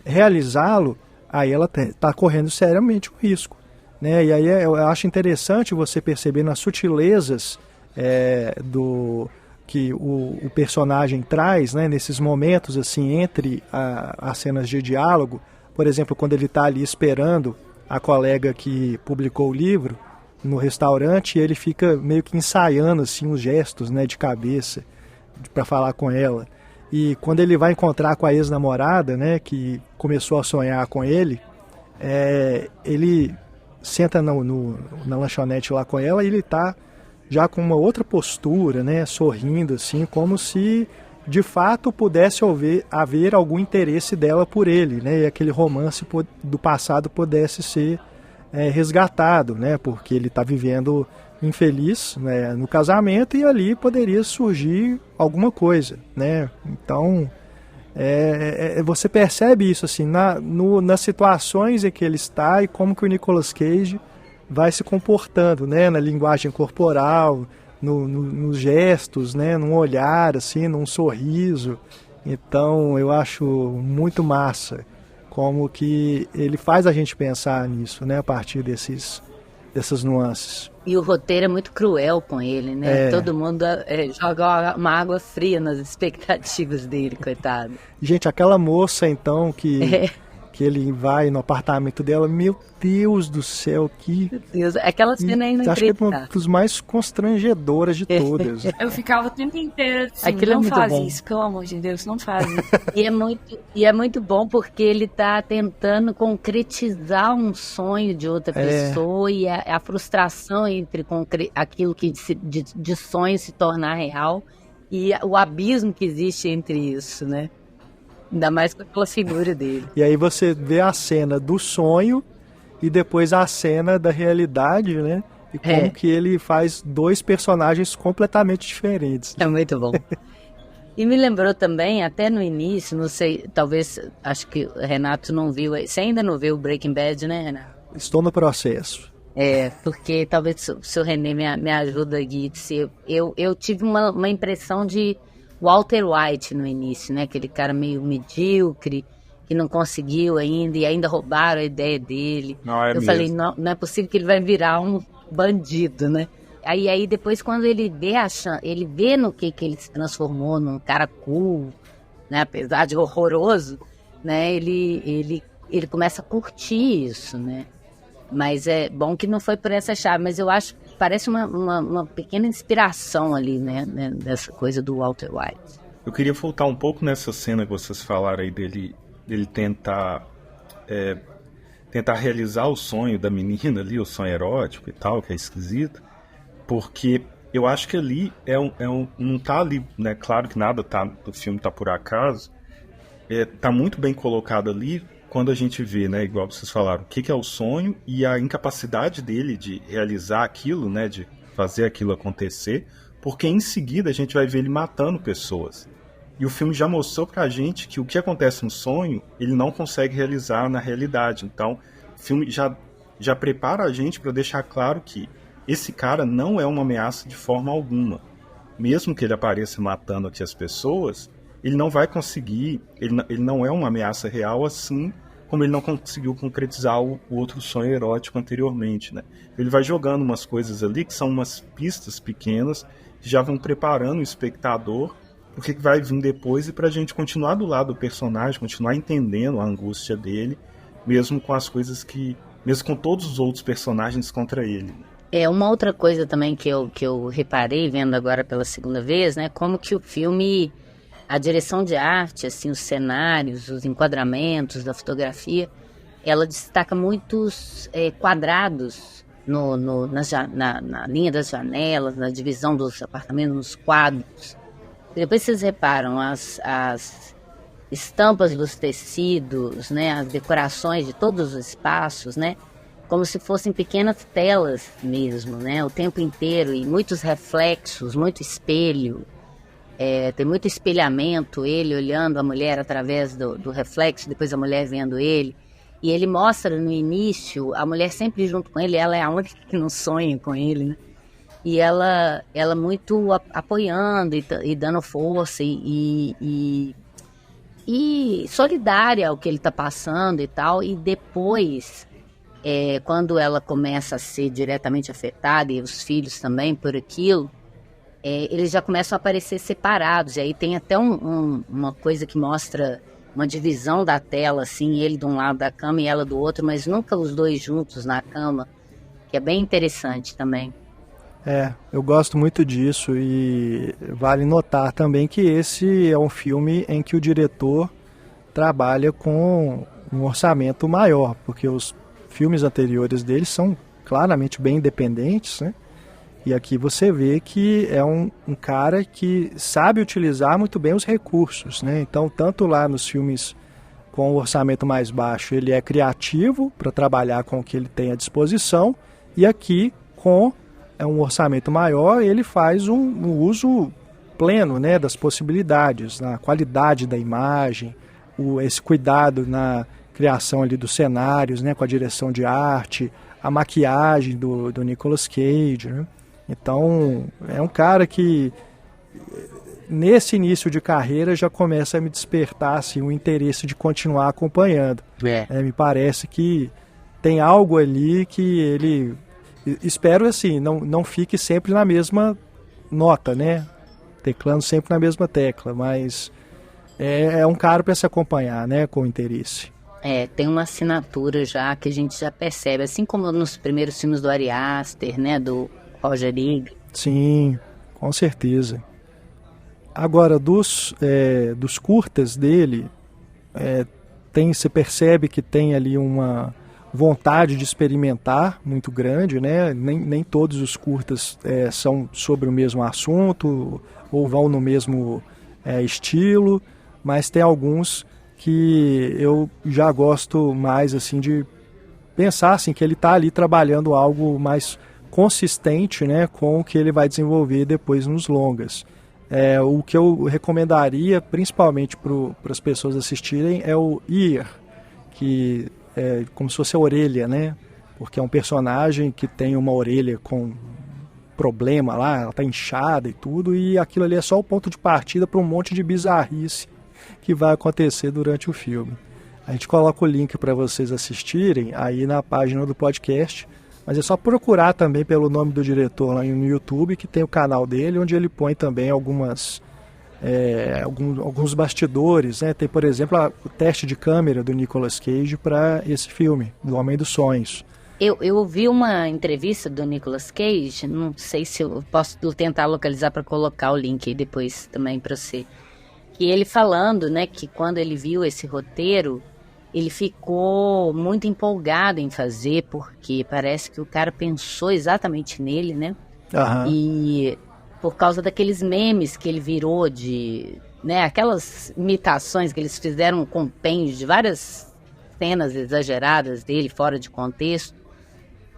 realizá-lo, aí ela está correndo seriamente um risco. Né? E aí eu acho interessante você perceber nas sutilezas que o personagem traz, né? Nesses momentos assim, entre as cenas de diálogo. Por exemplo, quando ele está ali esperando a colega que publicou o livro no restaurante, ele fica meio que ensaiando assim, os gestos, né, de cabeça para falar com ela. E quando ele vai encontrar com a ex-namorada, né, que começou a sonhar com ele, ele senta na lanchonete lá com ela e ele tá já com uma outra postura, né, sorrindo assim, como se de fato pudesse haver algum interesse dela por ele, né, e aquele romance do passado pudesse ser resgatado, né, porque ele está vivendo infeliz, né, no casamento e ali poderia surgir alguma coisa, né, então... você percebe isso assim, nas situações em que ele está e como que o Nicolas Cage vai se comportando, né, na linguagem corporal, nos gestos, né, num olhar, assim, num sorriso. Então eu acho muito massa como que ele faz a gente pensar nisso, né, a partir dessas nuances. E o roteiro é muito cruel com ele, né? Todo mundo joga uma água fria nas expectativas dele, coitado. Gente, aquela moça, então, que que ele vai no apartamento dela, meu Deus do céu, que... Meu Deus, aquela cena é acho que é uma das mais constrangedoras de todas. Eu ficava o tempo inteiro assim, Aquilo é não muito faz bom. isso, pelo amor de Deus, não faz isso. E é muito bom porque ele tá tentando concretizar um sonho de outra pessoa e a frustração entre aquilo que de sonho se tornar real e o abismo que existe entre isso, né? Ainda mais com aquela figura dele. E aí você vê a cena do sonho e depois a cena da realidade, né? E como que ele faz dois personagens completamente diferentes. É muito bom. E me lembrou também, até no início, não sei, talvez, acho que o Renato não viu, você ainda não viu o Breaking Bad, né, Renato? Estou no processo. Porque talvez o seu René me ajuda, Gui, eu tive uma impressão de Walter White no início, né? Aquele cara meio medíocre, que não conseguiu ainda, e ainda roubaram a ideia dele. Eu falei, não é possível que ele vai virar um bandido, né? Aí depois quando ele vê no que ele se transformou num cara cool, né? Apesar de horroroso, né? Ele começa a curtir isso, né? Mas é bom que não foi por essa chave, mas eu acho que parece uma pequena inspiração ali, né, dessa coisa do Walter White. Eu queria voltar um pouco nessa cena que vocês falaram aí dele tentar realizar o sonho da menina ali, o sonho erótico e tal, que é esquisito, porque eu acho que ali não tá ali, né, claro que nada do filme tá por acaso, tá muito bem colocado ali, quando a gente vê, né, igual vocês falaram, o que é o sonho e a incapacidade dele de realizar aquilo, né, de fazer aquilo acontecer, porque em seguida a gente vai ver ele matando pessoas. E o filme já mostrou pra gente que o que acontece no sonho, ele não consegue realizar na realidade. Então, o filme já prepara a gente para deixar claro que esse cara não é uma ameaça de forma alguma. Mesmo que ele apareça matando aqui as pessoas, ele não vai conseguir, ele não é uma ameaça real, assim como ele não conseguiu concretizar o outro sonho erótico anteriormente, né? Ele vai jogando umas coisas ali que são umas pistas pequenas que já vão preparando o espectador o que vai vir depois e pra gente continuar do lado do personagem, continuar entendendo a angústia dele, mesmo com as coisas mesmo com todos os outros personagens contra ele. Uma outra coisa também que eu reparei vendo agora pela segunda vez, né, como que o filme, a direção de arte, assim, os cenários, os enquadramentos da fotografia, ela destaca muitos quadrados na linha das janelas, na divisão dos apartamentos, nos quadros. Depois vocês reparam as estampas dos tecidos, né, as decorações de todos os espaços, né, como se fossem pequenas telas mesmo, né, o tempo inteiro, e muitos reflexos, muito espelho. Tem muito espelhamento, ele olhando a mulher através do reflexo, depois a mulher vendo ele. E ele mostra no início a mulher sempre junto com ele, ela é a única que não sonha com ele, né? E ela muito apoiando e dando força e solidária ao que ele está passando e tal. E depois, quando ela começa a ser diretamente afetada, e os filhos também por aquilo, eles já começam a aparecer separados. E aí tem até uma coisa que mostra uma divisão da tela, assim, ele de um lado da cama e ela do outro, mas nunca os dois juntos na cama, que é bem interessante também. Eu gosto muito disso, e vale notar também que esse é um filme em que o diretor trabalha com um orçamento maior, porque os filmes anteriores dele são claramente bem independentes, né? E aqui você vê que é um cara que sabe utilizar muito bem os recursos, né? Então, tanto lá nos filmes com o orçamento mais baixo, ele é criativo para trabalhar com o que ele tem à disposição, e aqui com um orçamento maior, ele faz um uso pleno, né, das possibilidades, na qualidade da imagem, esse cuidado na criação ali dos cenários, né, com a direção de arte, a maquiagem do Nicolas Cage, né? Então, é um cara que, nesse início de carreira, já começa a me despertar assim, o interesse de continuar acompanhando. Me parece que tem algo ali que ele... Espero assim, não fique sempre na mesma nota, né? Teclando sempre na mesma tecla, mas é um cara para se acompanhar, né? Com interesse. Tem uma assinatura já que a gente já percebe, assim como nos primeiros filmes do Ari Aster, né, do Roger Ebert. Sim, com certeza. Agora, dos curtas dele, se percebe que tem ali uma vontade de experimentar muito grande, né? Nem todos os curtas são sobre o mesmo assunto ou vão no mesmo estilo, mas tem alguns que eu já gosto mais assim de pensar assim, que ele está ali trabalhando algo mais consistente, né, com o que ele vai desenvolver depois nos longas. O que eu recomendaria, principalmente para as pessoas assistirem, é o Ear, que é como se fosse a orelha, né? Porque é um personagem que tem uma orelha com problema lá, ela está inchada e tudo, e aquilo ali é só o ponto de partida para um monte de bizarrice que vai acontecer durante o filme. A gente coloca o link para vocês assistirem aí na página do podcast, mas é só procurar também pelo nome do diretor lá no YouTube, que tem o canal dele, onde ele põe também alguns bastidores, né? Tem, por exemplo, o teste de câmera do Nicolas Cage para esse filme, do Homem dos Sonhos. Eu ouvi uma entrevista do Nicolas Cage, não sei se eu posso tentar localizar para colocar o link aí depois também para você, que ele falando, né, que quando ele viu esse roteiro, ele ficou muito empolgado em fazer, porque parece que o cara pensou exatamente nele, né? Aham. E por causa daqueles memes que ele virou né, aquelas imitações que eles fizeram um compêndio de várias cenas exageradas dele, fora de contexto,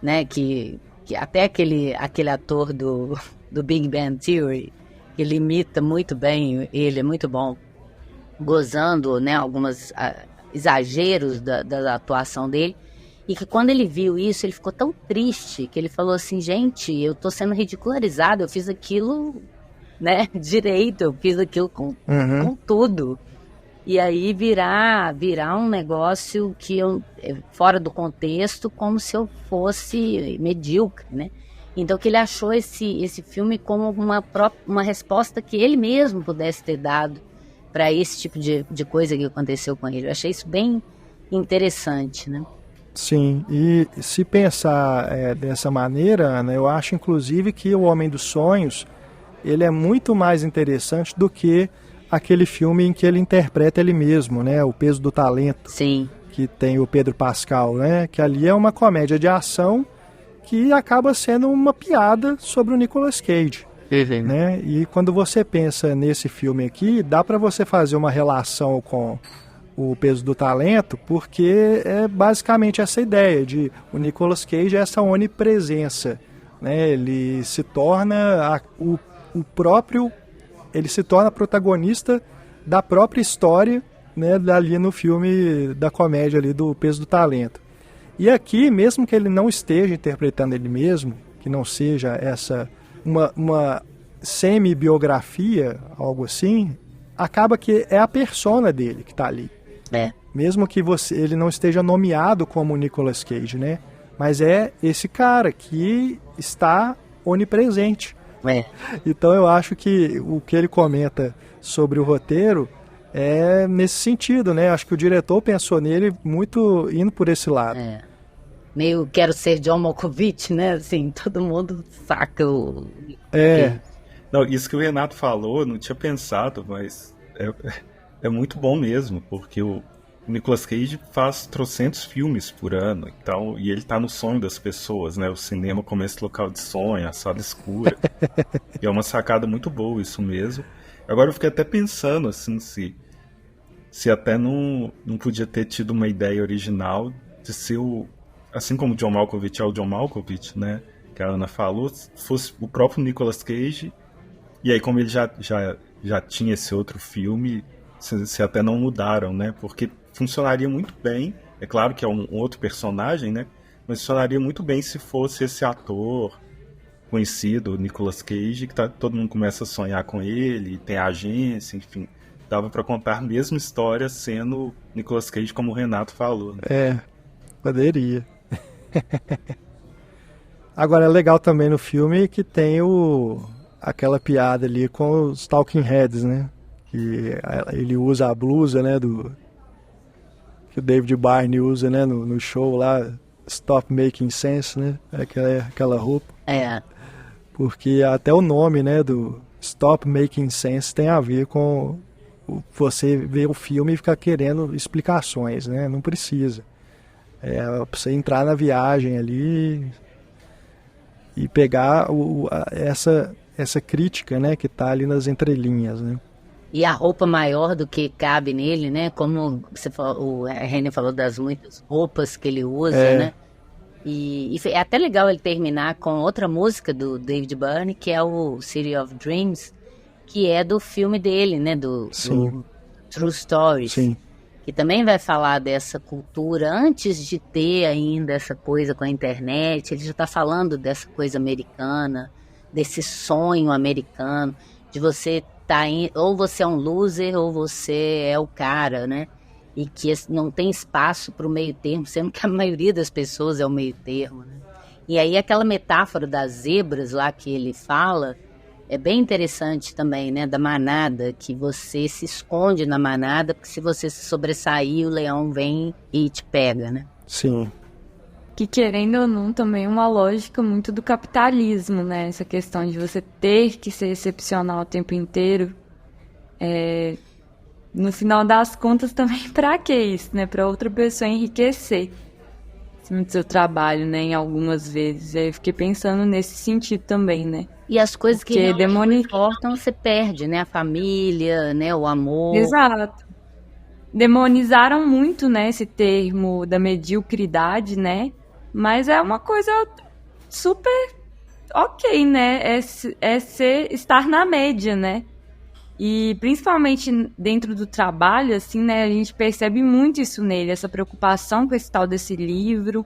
né, que até aquele ator do Big Bang Theory, que ele imita muito bem, ele é muito bom, gozando, né, algumas exageros da atuação dele, e que quando ele viu isso, ele ficou tão triste, que ele falou assim, gente, eu tô sendo ridicularizado, eu fiz aquilo, né, direito, eu fiz aquilo com tudo. E aí virar um negócio que fora do contexto, como se eu fosse medíocre, né? Então que ele achou esse filme como uma resposta que ele mesmo pudesse ter dado para esse tipo de coisa que aconteceu com ele. Eu achei isso bem interessante, né? Sim, e se pensar dessa maneira, né, eu acho inclusive que O Homem dos Sonhos, ele é muito mais interessante do que aquele filme em que ele interpreta ele mesmo, né, O Peso do Talento. Sim. Que tem o Pedro Pascal, né, que ali é uma comédia de ação que acaba sendo uma piada sobre o Nicolas Cage. Né? E quando você pensa nesse filme aqui, dá para você fazer uma relação com O Peso do Talento, porque é basicamente essa ideia de o Nicolas Cage, essa onipresença, né? Ele se torna ele se torna protagonista da própria história, né, ali no filme da comédia ali do Peso do Talento. E aqui, mesmo que ele não esteja interpretando ele mesmo, que não seja uma semi-biografia, algo assim, acaba que é a persona dele que está ali. Mesmo que ele não esteja nomeado como Nicolas Cage, né? Mas é esse cara que está onipresente. Então eu acho que o que ele comenta sobre o roteiro é nesse sentido, né? Acho que o diretor pensou nele muito indo por esse lado. Meio quero ser John Malkovich, né? Assim, todo mundo saca o... Não, isso que o Renato falou, eu não tinha pensado, mas é muito bom mesmo, porque o Nicolas Cage faz trocentos filmes por ano, então, e ele tá no sonho das pessoas, né? O cinema como esse local de sonho, a sala escura. E é uma sacada muito boa isso mesmo. Agora eu fiquei até pensando, assim, se até não podia ter tido uma ideia original de ser assim como o John Malkovich é o John Malkovich, né? Que a Ana falou, fosse o próprio Nicolas Cage. E aí, como ele já tinha esse outro filme, se até não mudaram, né? Porque funcionaria muito bem. É claro que é um outro personagem, né? Mas funcionaria muito bem se fosse esse ator conhecido, Nicolas Cage, que todo mundo começa a sonhar com ele, tem a agência, enfim. Dava para contar a mesma história sendo Nicolas Cage, como o Renato falou. Né? Poderia. Agora, é legal também no filme que tem aquela piada ali com os Talking Heads, né? Que ele usa a blusa, né, que o David Byrne usa, né, no show lá, Stop Making Sense, né, aquela roupa. Porque até o nome, né, do Stop Making Sense tem a ver com você ver o filme e ficar querendo explicações, né, não precisa. Pra você entrar na viagem ali e pegar essa crítica, né, que tá ali nas entrelinhas, né. E a roupa maior do que cabe nele, né? Como você falou, o René falou das muitas roupas que ele usa, né? E é até legal ele terminar com outra música do David Byrne, que é o City of Dreams, que é do filme dele, né? Do True Stories. Sim. Que também vai falar dessa cultura antes de ter ainda essa coisa com a internet. Ele já está falando dessa coisa americana, desse sonho americano, de você ou você é um loser ou você é o cara, né? E que não tem espaço para o meio termo, sendo que a maioria das pessoas é o meio termo, né? E aí aquela metáfora das zebras lá que ele fala é bem interessante também, né? Da manada, que você se esconde na manada, porque se você se sobressair, o leão vem e te pega, né? Sim. Que, querendo ou não, também é uma lógica muito do capitalismo, né? Essa questão de você ter que ser excepcional o tempo inteiro. No final das contas, também pra que isso, né? Pra outra pessoa enriquecer em cima do seu trabalho, né? Em algumas vezes. Aí eu fiquei pensando nesse sentido também, né? E as coisas que não importam, você perde, né? A família, né? O amor. Exato. Demonizaram muito, né? Esse termo da mediocridade, né? Mas é uma coisa super ok, né? Estar na média, né? E principalmente dentro do trabalho, assim, né? A gente percebe muito isso nele, essa preocupação com esse tal desse livro.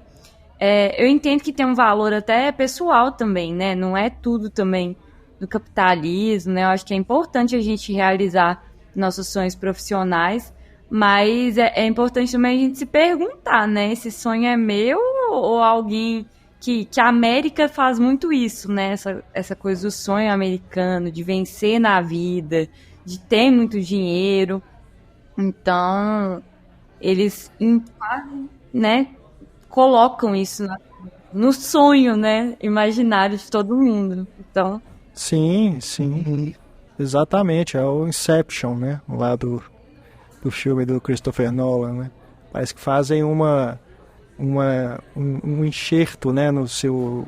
Eu entendo que tem um valor até pessoal também, né? Não é tudo também do capitalismo, né? Eu acho que é importante a gente realizar nossos sonhos profissionais, mas é importante também a gente se perguntar, né? Esse sonho é meu ou alguém que a América faz muito isso, né? Essa coisa do sonho americano, de vencer na vida, de ter muito dinheiro. Então, eles, né, colocam isso no sonho, né, imaginário de todo mundo. Então... Sim. Exatamente, é o Inception, né? Lá do filme do Christopher Nolan, né? Parece que fazem um enxerto, né, no seu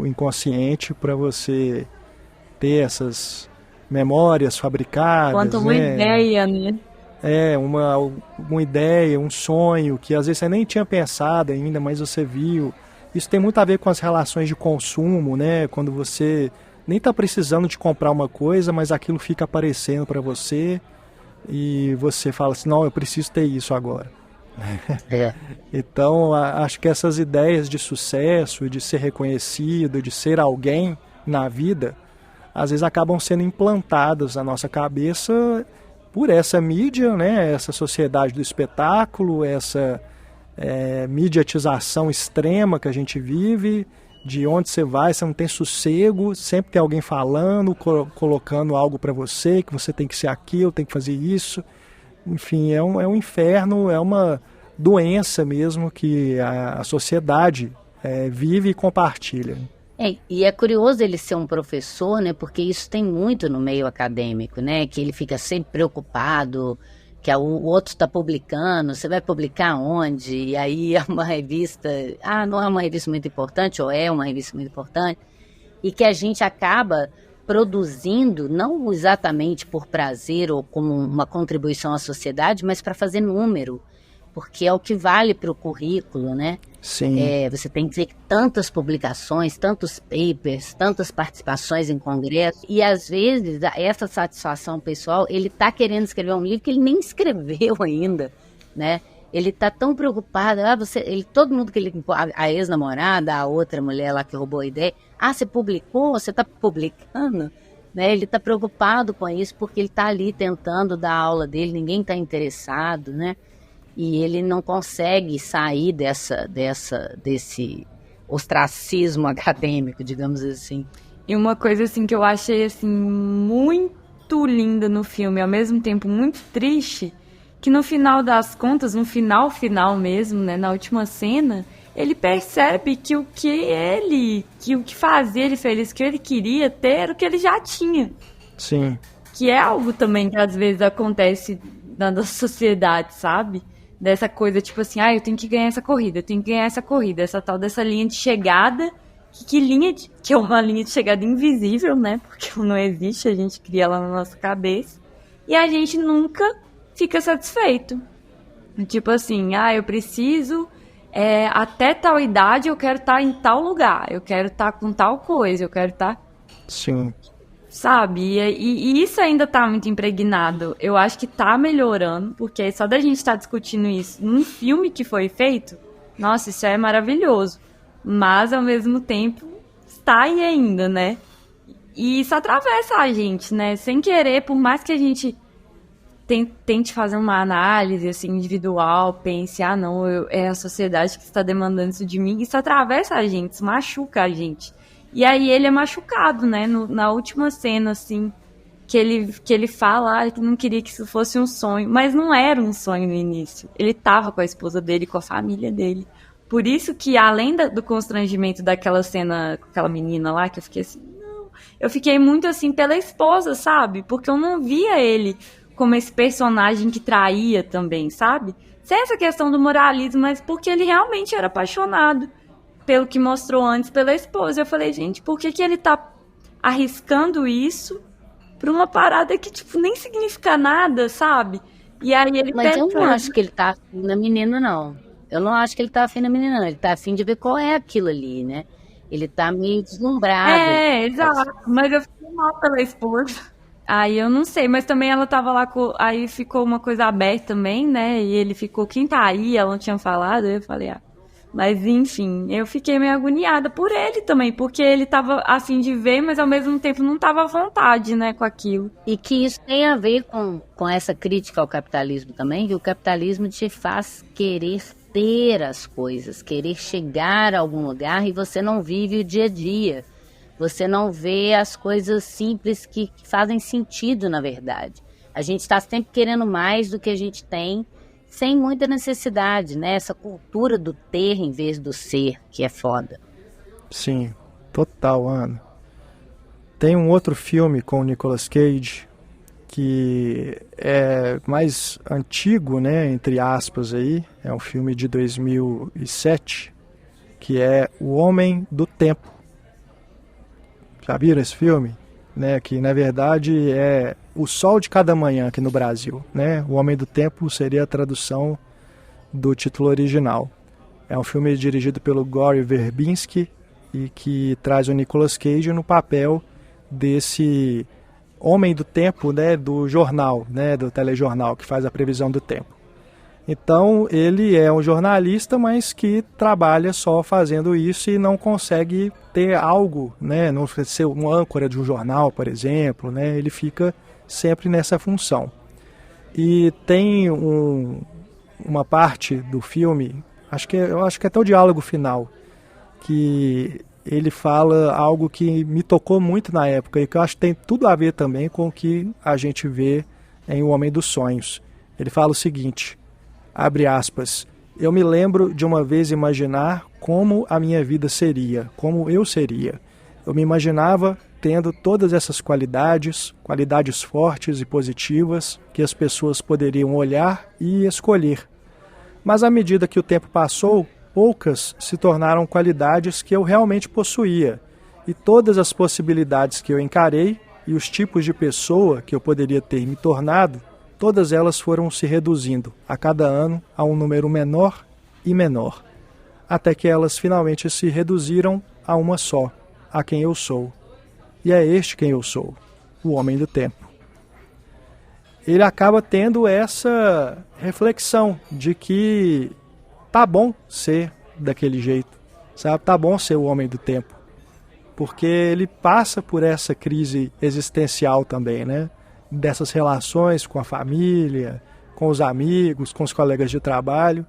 inconsciente para você ter essas memórias fabricadas. Quanto uma ideia, né? Uma ideia, um sonho que às vezes você nem tinha pensado ainda, mas você viu. Isso tem muito a ver com as relações de consumo, né? Quando você nem está precisando de comprar uma coisa, mas aquilo fica aparecendo para você e você fala assim, não, eu preciso ter isso agora. Então, acho que essas ideias de sucesso, de ser reconhecido, de ser alguém na vida, às vezes acabam sendo implantadas na nossa cabeça por essa mídia, né? Essa sociedade do espetáculo, essa mediatização extrema que a gente vive, de onde você vai, você não tem sossego, sempre tem alguém falando, colocando algo para você, que você tem que ser aquilo, tem que fazer isso. Enfim, é um inferno, é uma doença mesmo que a sociedade vive e compartilha. E é curioso ele ser um professor, né? Porque isso tem muito no meio acadêmico, né? Que ele fica sempre preocupado, que o outro está publicando, você vai publicar onde? E aí é uma revista, não é uma revista muito importante, ou é uma revista muito importante, e que a gente acaba produzindo, não exatamente por prazer ou como uma contribuição à sociedade, mas para fazer número, porque é o que vale para o currículo, né? Sim. Você tem que ter tantas publicações, tantos papers, tantas participações em congresso, e às vezes essa satisfação pessoal, ele está querendo escrever um livro que ele nem escreveu ainda, né? Ele está tão preocupado, todo mundo que ele, a ex-namorada, a outra mulher lá que roubou a ideia, você publicou, você está publicando, né? Ele está preocupado com isso porque ele está ali tentando dar a aula dele, ninguém está interessado, né? E ele não consegue sair desse ostracismo acadêmico, digamos assim. E uma coisa assim que eu achei assim muito linda no filme, ao mesmo tempo muito triste, que no final das contas, no final mesmo, né, na última cena, ele percebe que o que fazia ele feliz, que ele queria ter, era o que ele já tinha. Sim. Que é algo também que às vezes acontece na nossa sociedade, sabe? Dessa coisa, tipo assim, eu tenho que ganhar essa corrida, essa tal dessa linha de chegada, que é uma linha de chegada invisível, né? Porque não existe, a gente cria ela na nossa cabeça. E a gente nunca fica satisfeito. Tipo assim, eu preciso, até tal idade eu quero estar em tal lugar, eu quero estar com tal coisa, eu quero estar... Sim. Sabe? E isso ainda tá muito impregnado. Eu acho que tá melhorando, porque só da gente estar discutindo isso num filme que foi feito, nossa, isso é maravilhoso. Mas, ao mesmo tempo, está aí ainda, né? E isso atravessa a gente, né? Sem querer, por mais que a gente tente fazer uma análise assim, individual, pense, não, é a sociedade que está demandando isso de mim, isso atravessa a gente, isso machuca a gente. E aí ele é machucado, né? Na última cena, assim, que ele fala que não queria que isso fosse um sonho. Mas não era um sonho no início. Ele tava com a esposa dele, com a família dele. Por isso que, além do constrangimento daquela cena com aquela menina lá, que eu fiquei assim, não. Eu fiquei muito assim pela esposa, sabe? Porque eu não via ele como esse personagem que traía também, sabe? Sem essa questão do moralismo, mas porque ele realmente era apaixonado pelo que mostrou antes pela esposa. Eu falei, gente, por que ele tá arriscando isso pra uma parada que, tipo, nem significa nada, sabe? E aí ele... Mas eu não acho que ele tá afim da menina, não. Eu não acho que ele tá afim da menina, não. Ele tá afim de ver qual é aquilo ali, né? Ele tá meio deslumbrado. Exato. Mas eu fiquei mal pela esposa. Aí eu não sei, mas também ela tava lá com... Aí ficou uma coisa aberta também, né? E ele ficou, quem tá aí? Ela não tinha falado. Eu falei, Mas, enfim, eu fiquei meio agoniada por ele também, porque ele tava afim de ver, mas ao mesmo tempo não tava à vontade, né, com aquilo. E que isso tem a ver com essa crítica ao capitalismo também, que o capitalismo te faz querer ter as coisas, querer chegar a algum lugar e você não vive o dia a dia. Você não vê as coisas simples que fazem sentido, na verdade. A gente está sempre querendo mais do que a gente tem, sem muita necessidade, né? Essa cultura do ter em vez do ser, que é foda. Sim, total, Ana. Tem um outro filme com o Nicolas Cage, que é mais antigo, né, entre aspas aí, é um filme de 2007, que é O Homem do Tempo. Já viram esse filme? Né, que na verdade é O Sol de Cada Manhã aqui no Brasil, né? O Homem do Tempo seria a tradução do título original. É um filme dirigido pelo Gore Verbinski e que traz o Nicolas Cage no papel desse homem do tempo, né, do jornal, né, do telejornal que faz a previsão do tempo. Então ele é um jornalista, mas que trabalha só fazendo isso e não consegue ter algo, né, não ser um âncora de um jornal, por exemplo, né, ele fica sempre nessa função. E tem uma parte do filme, eu acho que é até o diálogo final, que ele fala algo que me tocou muito na época e que eu acho que tem tudo a ver também com o que a gente vê em O Homem dos Sonhos. Ele fala o seguinte, abre aspas, eu me lembro de uma vez imaginar como a minha vida seria, como eu seria. Eu me imaginava tendo todas essas qualidades fortes e positivas que as pessoas poderiam olhar e escolher. Mas à medida que o tempo passou, poucas se tornaram qualidades que eu realmente possuía. E todas as possibilidades que eu encarei e os tipos de pessoa que eu poderia ter me tornado, todas elas foram se reduzindo a cada ano a um número menor e menor, até que elas finalmente se reduziram a uma só, a quem eu sou. E é este quem eu sou, o Homem do Tempo. Ele acaba tendo essa reflexão de que tá bom ser daquele jeito, sabe? Tá bom ser o Homem do Tempo, porque ele passa por essa crise existencial também, né? Dessas relações com a família, com os amigos, com os colegas de trabalho,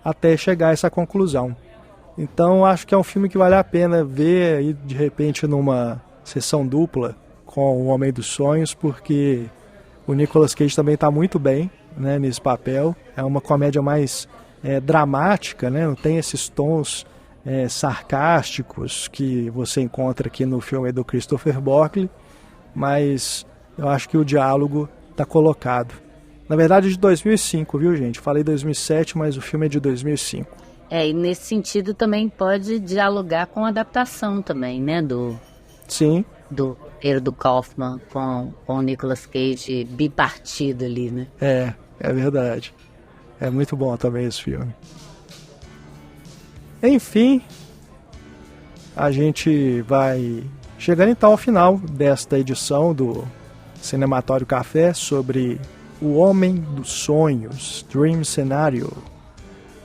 até chegar a essa conclusão. Então acho que é um filme que vale a pena ver aí, de repente numa sessão dupla com O Homem dos Sonhos, porque o Nicolas Cage também está muito bem né, nesse papel. É uma comédia mais dramática, né? Não tem esses tons sarcásticos que você encontra aqui no filme do Christopher Borgli, mas eu acho que o diálogo está colocado. Na verdade, de 2005, viu, gente? Falei 2007, mas o filme é de 2005. E nesse sentido também pode dialogar com a adaptação também, né? Sim. Do roteiro do Kaufman com o Nicolas Cage bipartido ali, né? É verdade. É muito bom também esse filme. Enfim, a gente vai chegando então ao final desta edição do Cinematório Café sobre O Homem dos Sonhos, Dream Scenario.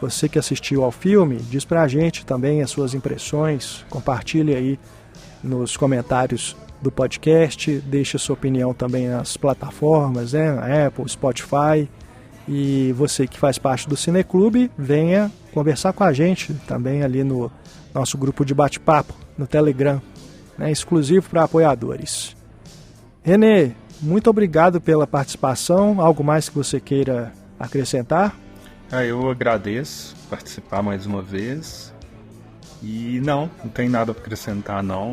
Você que assistiu ao filme, diz pra gente também as suas impressões, compartilhe aí nos comentários do podcast, deixe a sua opinião também nas plataformas, né, Apple, Spotify, e você que faz parte do Cineclube, venha conversar com a gente também ali no nosso grupo de bate-papo, no Telegram, né, exclusivo para apoiadores. Renê, muito obrigado pela participação, algo mais que você queira acrescentar? Eu agradeço participar mais uma vez. E não tem nada para acrescentar não.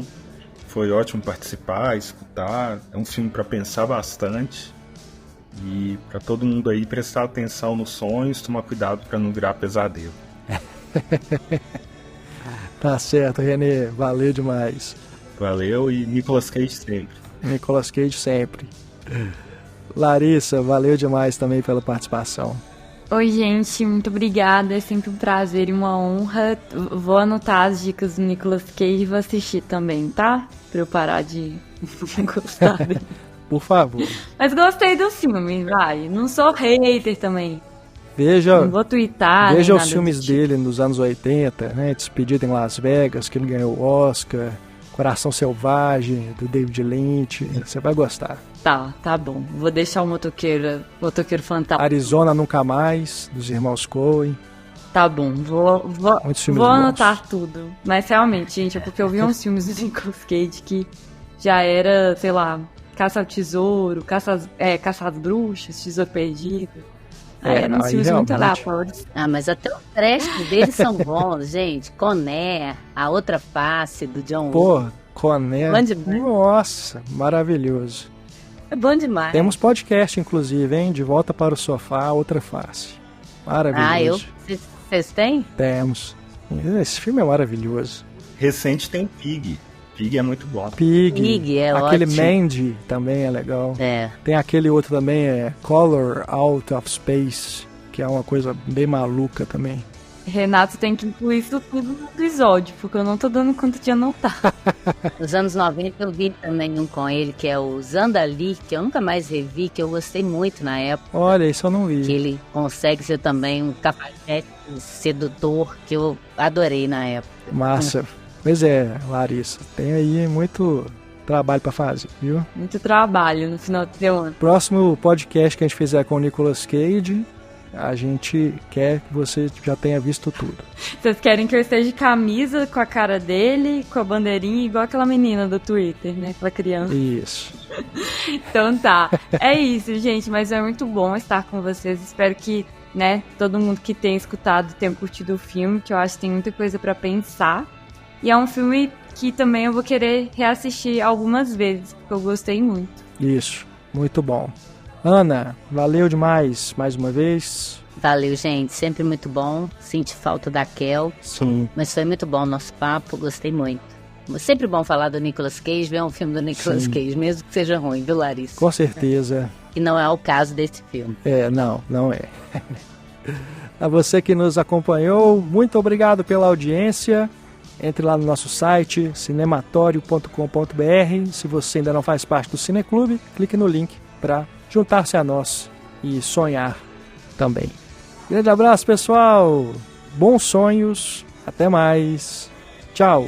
Foi ótimo participar, escutar. É um filme para pensar bastante. E para todo mundo aí prestar atenção nos sonhos, tomar cuidado para não virar pesadelo. Tá certo, Renê. Valeu demais. Valeu e Nicolas Cage sempre. Nicolas Cage sempre. Larissa, valeu demais também pela participação. Oi, gente, muito obrigada, é sempre um prazer e uma honra. Vou anotar as dicas do Nicolas Cage e vou assistir também, tá? Pra eu parar de gostar dele. Por favor. Mas gostei do filme, vai. Não sou hater também. Não vou twittar. Veja os filmes dele nos anos 80, né? Despedida em Las Vegas, que ele ganhou o Oscar. Coração Selvagem, do David Lynch. Você vai gostar. Tá bom. Vou deixar o Motoqueiro Fantasma. Arizona Nunca Mais, dos irmãos Coen. Tá bom, vou anotar tudo. Mas realmente, gente, é porque eu vi uns filmes do Nicolas Cage que já era, sei lá, Caça ao Tesouro, Caça às Bruxas, Tesouro Perdido. Eram uns filmes muito aleatórios. Mas até os trechos deles são bons, gente. Coné, A Outra Face, do John Woo. Pô, Coné. Bom demais. Nossa, maravilhoso. É bom demais. Temos podcast, inclusive, hein? De Volta para o Sofá, Outra Face. Maravilhoso. Vocês têm? Temos. Esse filme é maravilhoso. Recente tem Pig. Pig é muito bom. Pig é aquele ótimo. Mandy também é legal. É. Tem aquele outro também, Color Out of Space, que é uma coisa bem maluca também. Renato tem que incluir isso tudo no episódio, porque eu não tô dando conta de anotar. Nos anos 90 eu vi também um com ele, que é o Zandali, que eu nunca mais revi, que eu gostei muito na época. Olha, isso eu não vi. Que ele consegue ser também um cafajeste sedutor, que eu adorei na época. Massa. Pois é, Larissa, tem aí muito trabalho pra fazer, viu? Muito trabalho no final de semana. Próximo podcast que a gente fizer com o Nicolas Cage, a gente quer que você já tenha visto tudo. Vocês querem que eu esteja de camisa com a cara dele, com a bandeirinha, igual aquela menina do Twitter, né? Aquela criança. Isso. Então tá. É isso, gente. Mas é muito bom estar com vocês. Espero que, né, todo mundo que tenha escutado tenha curtido o filme, que eu acho que tem muita coisa pra pensar. E é um filme que também eu vou querer reassistir algumas vezes, porque eu gostei muito. Isso. Muito bom. Ana, valeu demais mais uma vez. Valeu, gente. Sempre muito bom. Senti falta da Kel. Sim. Mas foi muito bom o nosso papo. Gostei muito. Sempre bom falar do Nicolas Cage, ver um filme do Nicolas Cage, mesmo que seja ruim, viu, Larissa? Com certeza. E não é o caso desse filme. Não é. A você que nos acompanhou, muito obrigado pela audiência. Entre lá no nosso site, cinematório.com.br. Se você ainda não faz parte do Cineclube, clique no link para juntar-se a nós e sonhar também. Grande abraço, pessoal. Bons sonhos. Até mais. Tchau.